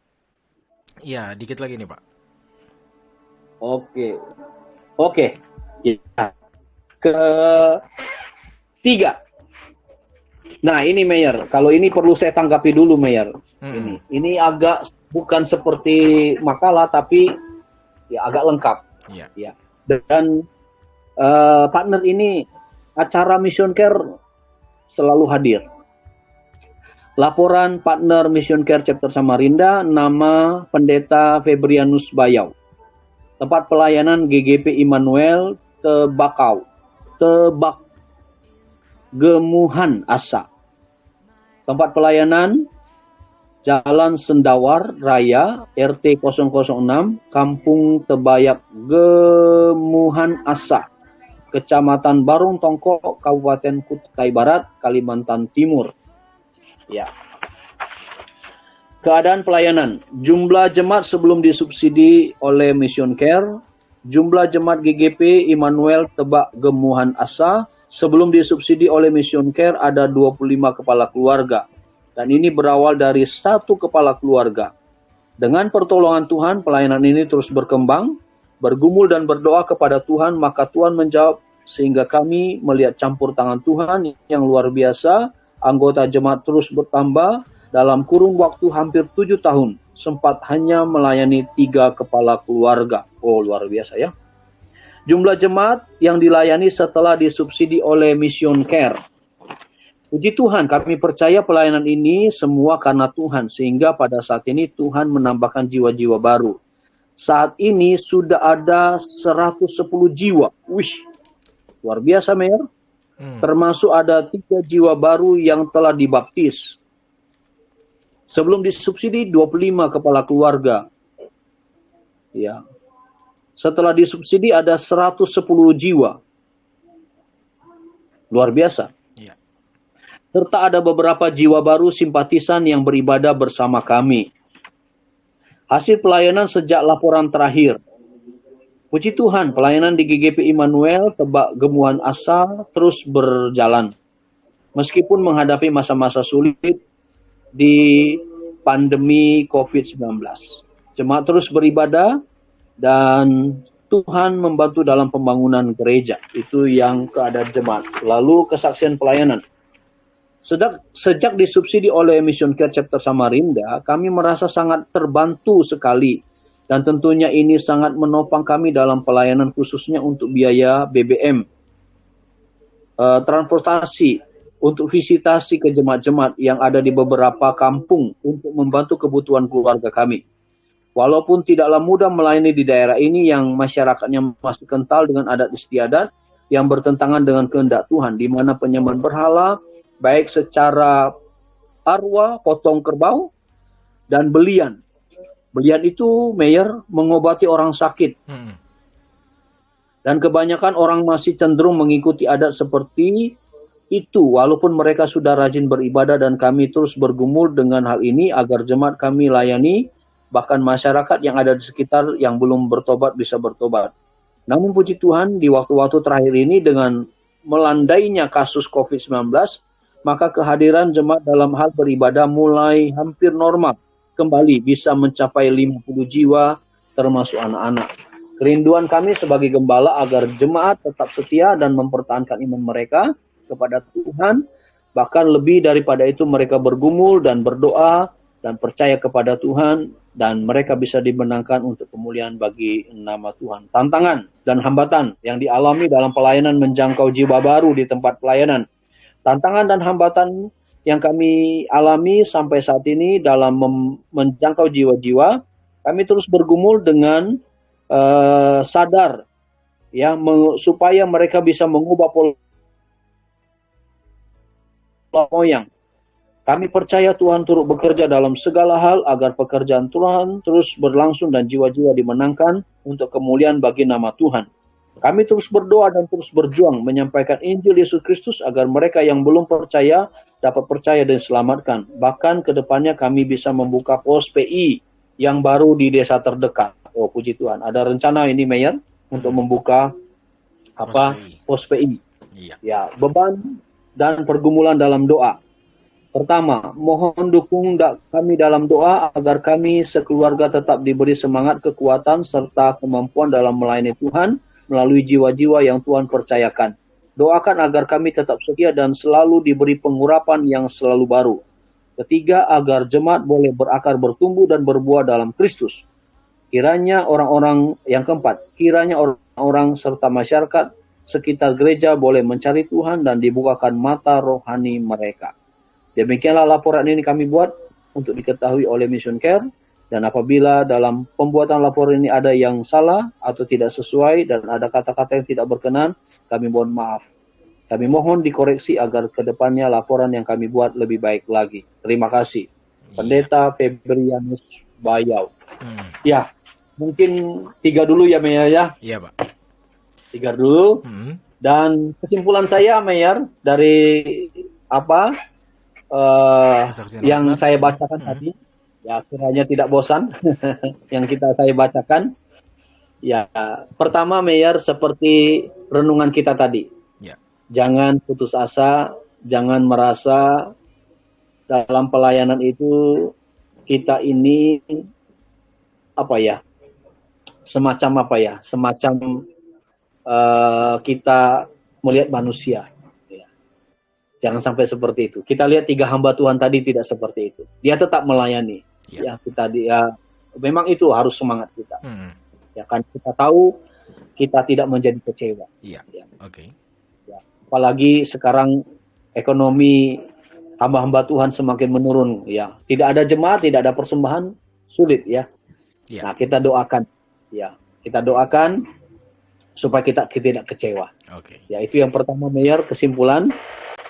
Iya, dikit lagi nih Pak. Oke. Ya. Ketiga. Nah ini Mayor, kalau ini perlu saya tanggapi dulu Mayor. Ini agak bukan seperti makalah tapi ya agak lengkap. Iya. Ya. Dan partner ini acara Mission Care selalu hadir. Laporan partner Mission Care Chapter Samarinda, nama Pendeta Febrianus Bayau. Tempat pelayanan GGP Immanuel Gemuhan Asa. Tempat pelayanan Jalan Sendawar Raya RT 006 Kampung Tebayak Gemuhan Asa, Kecamatan Barung Tongko, Kabupaten Kutai Barat, Kalimantan Timur. Ya. Keadaan pelayanan, jumlah jemaat sebelum disubsidi oleh Mission Care, jumlah jemaat GGP Immanuel Tebak Gemuhan Asa sebelum disubsidi oleh Mission Care ada 25 kepala keluarga. Dan ini berawal dari satu kepala keluarga. Dengan pertolongan Tuhan, pelayanan ini terus berkembang, bergumul dan berdoa kepada Tuhan, maka Tuhan menjawab sehingga kami melihat campur tangan Tuhan yang luar biasa. Anggota jemaat terus bertambah. Dalam kurun waktu hampir 7 tahun, sempat hanya melayani 3 kepala keluarga. Oh, luar biasa ya. Jumlah jemaat yang dilayani setelah disubsidi oleh Mission Care. Puji Tuhan, kami percaya pelayanan ini semua karena Tuhan, sehingga pada saat ini Tuhan menambahkan jiwa-jiwa baru. Saat ini sudah ada 110 jiwa. Wih, luar biasa, Mayor. Termasuk ada 3 jiwa baru yang telah dibaptis. Sebelum disubsidi 25 kepala keluarga. Ya. Setelah disubsidi ada 110 jiwa. Luar biasa. Ya. Serta ada beberapa jiwa baru simpatisan yang beribadah bersama kami. Hasil pelayanan sejak laporan terakhir. Puji Tuhan, pelayanan di GGP Immanuel Tebak Gemuhan Asa terus berjalan. Meskipun menghadapi masa-masa sulit di pandemi COVID-19. Jemaat terus beribadah dan Tuhan membantu dalam pembangunan gereja. Itu yang keadaan jemaat. Lalu kesaksian pelayanan. Sejak disubsidi oleh Mission Care Chapter Samarinda, kami merasa sangat terbantu sekali. Dan tentunya ini sangat menopang kami dalam pelayanan khususnya untuk biaya BBM, transportasi, untuk visitasi ke jemaat-jemaat yang ada di beberapa kampung untuk membantu kebutuhan keluarga kami. Walaupun tidaklah mudah melayani di daerah ini yang masyarakatnya masih kental dengan adat istiadat yang bertentangan dengan kehendak Tuhan, di mana penyembahan berhala, baik secara arwah, potong kerbau, dan belian. Belian itu, Mayor, mengobati orang sakit. Dan kebanyakan orang masih cenderung mengikuti adat seperti itu, walaupun mereka sudah rajin beribadah dan kami terus bergumul dengan hal ini agar jemaat kami layani, bahkan masyarakat yang ada di sekitar yang belum bertobat bisa bertobat. Namun puji Tuhan, di waktu-waktu terakhir ini dengan melandainya kasus COVID-19, maka kehadiran jemaat dalam hal beribadah mulai hampir normal, kembali bisa mencapai 50 jiwa, termasuk anak-anak. Kerinduan kami sebagai gembala agar jemaat tetap setia dan mempertahankan iman mereka kepada Tuhan, bahkan lebih daripada itu mereka bergumul dan berdoa dan percaya kepada Tuhan dan mereka bisa dimenangkan untuk kemuliaan bagi nama Tuhan. Tantangan dan hambatan yang dialami dalam pelayanan menjangkau jiwa baru di tempat pelayanan. Tantangan dan hambatan yang kami alami sampai saat ini dalam menjangkau jiwa-jiwa, kami terus bergumul dengan sadar ya supaya mereka bisa mengubah pola moyang. Kami percaya Tuhan turut bekerja dalam segala hal agar pekerjaan Tuhan terus berlangsung dan jiwa-jiwa dimenangkan untuk kemuliaan bagi nama Tuhan. Kami terus berdoa dan terus berjuang menyampaikan Injil Yesus Kristus agar mereka yang belum percaya dapat percaya dan diselamatkan. Bahkan ke depannya kami bisa membuka pos PI yang baru di desa terdekat. Oh, puji Tuhan. Ada rencana ini, Mayor, untuk membuka pos PI. Iya. Ya, beban dan pergumulan dalam doa. Pertama, mohon dukung kami dalam doa agar kami sekeluarga tetap diberi semangat, kekuatan, serta kemampuan dalam melayani Tuhan melalui jiwa-jiwa yang Tuhan percayakan. Doakan agar kami tetap setia dan selalu diberi pengurapan yang selalu baru. Ketiga, agar jemaat boleh berakar, bertumbuh, dan berbuah dalam Kristus. Yang keempat, kiranya orang-orang serta masyarakat sekitar gereja boleh mencari Tuhan dan dibukakan mata rohani mereka. Demikianlah laporan ini kami buat untuk diketahui oleh Mission Care, dan apabila dalam pembuatan laporan ini ada yang salah atau tidak sesuai dan ada kata-kata yang tidak berkenan, kami mohon maaf. Kami mohon dikoreksi agar kedepannya laporan yang kami buat lebih baik lagi. Terima kasih. Pendeta Febrianus Bayau. Ya, mungkin 3 dulu ya, Mayor ya. Iya, Pak. 3 dulu. Dan kesimpulan saya, Mayor, dari yang saya bacakan tadi, Ya, kiranya tidak bosan yang saya bacakan. Ya, pertama Mayor seperti renungan kita tadi. Ya. Jangan putus asa, jangan merasa dalam pelayanan itu kita ini semacam kita melihat manusia. Ya. Jangan sampai seperti itu. Kita lihat 3 hamba Tuhan tadi tidak seperti itu. Dia tetap melayani. Ya, memang itu harus semangat kita. Ya kan, kita tahu kita tidak menjadi kecewa. Iya. Oke. Ya. Apalagi sekarang ekonomi hamba-hamba Tuhan semakin menurun. Ya, tidak ada jemaat, tidak ada persembahan, sulit ya. Nah, kita doakan. Ya, kita doakan supaya kita tidak kecewa. Oke. Ya, itu yang pertama, Mayor, kesimpulan.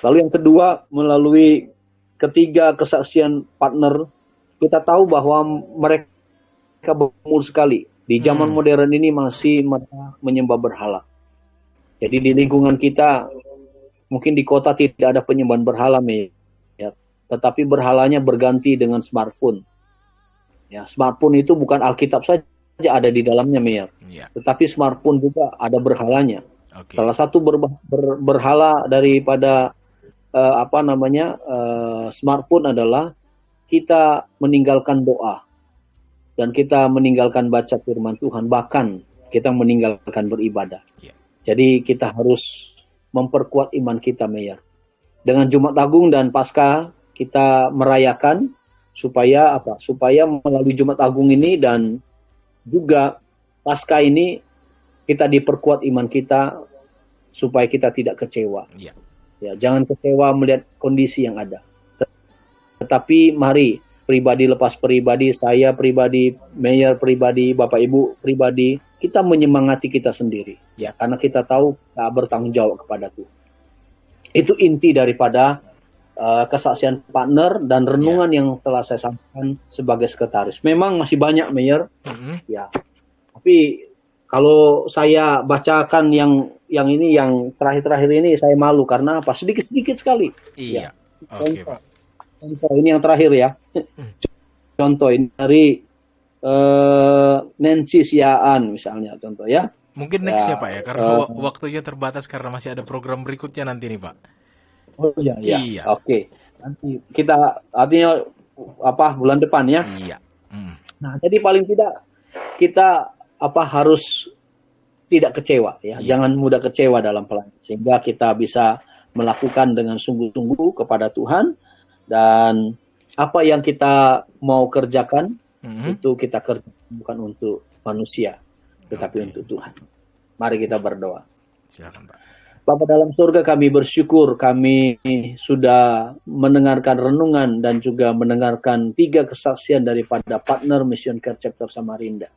Lalu yang kedua, melalui ketiga kesaksian partner, kita tahu bahwa mereka berumur sekali. Di zaman modern ini masih mereka menyembah berhala. Jadi di lingkungan kita, mungkin di kota tidak ada penyembahan berhala, ya. Tetapi berhalanya berganti dengan smartphone. Ya, smartphone itu bukan Alkitab saja ada di dalamnya, Mayor. Ya. Tetapi smartphone juga ada berhalanya. Oke. Salah satu berhala daripada smartphone adalah kita meninggalkan doa dan kita meninggalkan baca firman Tuhan, bahkan kita meninggalkan beribadah. Ya. Jadi kita harus memperkuat iman kita, Mayor. Dengan Jumat Agung dan Paskah kita merayakan supaya melalui Jumat Agung ini dan juga Paskah ini kita diperkuat iman kita supaya kita tidak kecewa. Ya. Ya, jangan kecewa melihat kondisi yang ada. Tetapi mari pribadi lepas pribadi, saya pribadi, Mayor pribadi, Bapak Ibu pribadi, kita menyemangati kita sendiri. Ya, karena kita tahu kita bertanggung jawab kepada Tuhan. Itu inti daripada kesaksian partner dan renungan yang telah saya sampaikan sebagai sekretaris. Memang masih banyak, Mayor. Ya. Tapi kalau saya bacakan yang terakhir-terakhir ini saya malu karena apa? Sedikit-sedikit sekali. Iya. Oke, Pak. Contoh ini yang terakhir ya. Contoh ini dari Nancy Siaan misalnya, contoh ya. Mungkin next ya Pak ya, karena waktunya terbatas karena masih ada program berikutnya nanti nih Pak. Oh iya. Oke. Nanti kita artinya bulan depan ya. Iya. Nah, jadi paling tidak kita harus tidak kecewa ya. Jangan mudah kecewa dalam pelayanan sehingga kita bisa melakukan dengan sungguh-sungguh kepada Tuhan dan apa yang kita mau kerjakan itu kita kerjakan bukan untuk manusia tetapi untuk Tuhan. Mari kita berdoa. Silakan Pak. Bapa dalam surga, kami bersyukur kami sudah mendengarkan renungan dan juga mendengarkan 3 kesaksian daripada partner Mission Care Chapter Samarinda.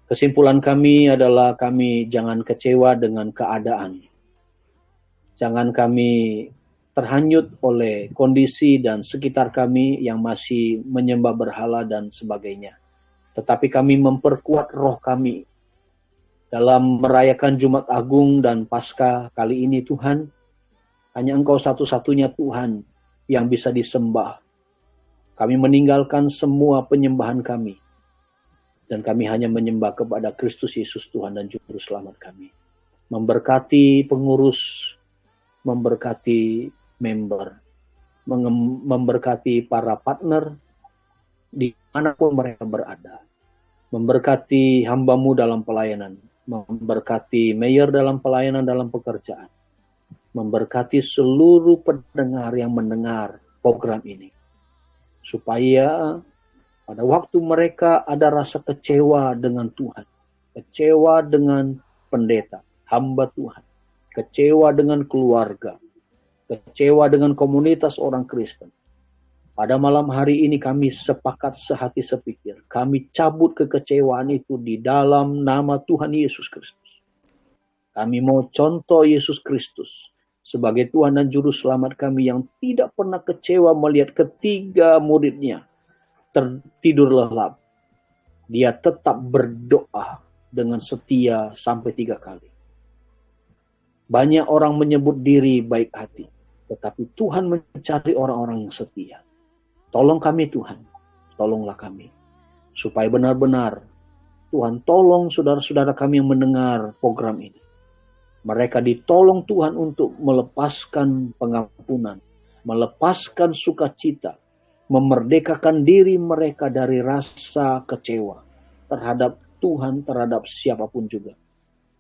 Kesimpulan kami adalah kami jangan kecewa dengan keadaan. Jangan kami terhanyut oleh kondisi dan sekitar kami yang masih menyembah berhala dan sebagainya. Tetapi kami memperkuat roh kami dalam merayakan Jumat Agung dan Paskah kali ini Tuhan. Hanya Engkau satu-satunya Tuhan yang bisa disembah. Kami meninggalkan semua penyembahan kami. Dan kami hanya menyembah kepada Kristus Yesus Tuhan dan Juru Selamat kami. Memberkati pengurus, memberkati member, memberkati para partner di manapun mereka berada. Memberkati hamba-Mu dalam pelayanan, memberkati mayor dalam pelayanan dalam pekerjaan. Memberkati seluruh pendengar yang mendengar program ini. Supaya pada waktu mereka ada rasa kecewa dengan Tuhan, kecewa dengan pendeta, hamba Tuhan, kecewa dengan keluarga, kecewa dengan komunitas orang Kristen. Pada malam hari ini kami sepakat sehati sepikir, kami cabut kekecewaan itu di dalam nama Tuhan Yesus Kristus. Kami mau contoh Yesus Kristus sebagai Tuhan dan Juru Selamat kami yang tidak pernah kecewa melihat ketiga muridnya tertidur lelap. Dia tetap berdoa dengan setia sampai 3 kali. Banyak orang menyebut diri baik hati, tetapi Tuhan mencari orang-orang yang setia. Tolong kami Tuhan, tolonglah kami. Supaya benar-benar Tuhan tolong saudara-saudara kami yang mendengar program ini. Mereka ditolong Tuhan untuk melepaskan pengampunan, melepaskan sukacita, memerdekakan diri mereka dari rasa kecewa terhadap Tuhan, terhadap siapapun juga.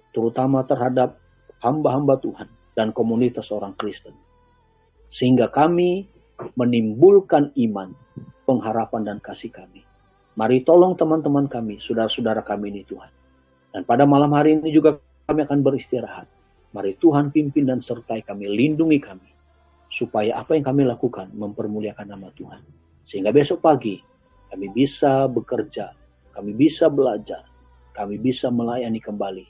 Terutama terhadap hamba-hamba Tuhan dan komunitas orang Kristen. Sehingga kami menimbulkan iman, pengharapan dan kasih kami. Mari tolong teman-teman kami, saudara-saudara kami ini Tuhan. Dan pada malam hari ini juga kami akan beristirahat. Mari Tuhan pimpin dan sertai kami, lindungi kami. Supaya apa yang kami lakukan mempermuliakan nama Tuhan. Sehingga besok pagi kami bisa bekerja, kami bisa belajar, kami bisa melayani kembali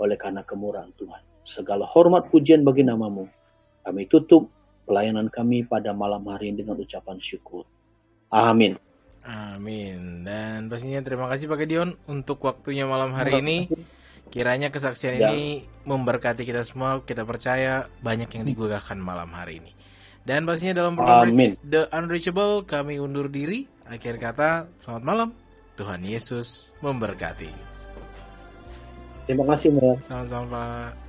oleh karena kemurahan Tuhan. Segala hormat pujian bagi namamu. Kami tutup pelayanan kami pada malam hari ini dengan ucapan syukur. Amin. Amin. Dan pastinya terima kasih Pak Gideon untuk waktunya malam hari ini. Kiranya kesaksian ini memberkati kita semua. Kita percaya banyak yang digugahkan malam hari ini. Dan pastinya dalam program The Unreachable kami undur diri. Akhir kata, selamat malam. Tuhan Yesus memberkati. Terima kasih, Mbak. Sama-sama, Pak.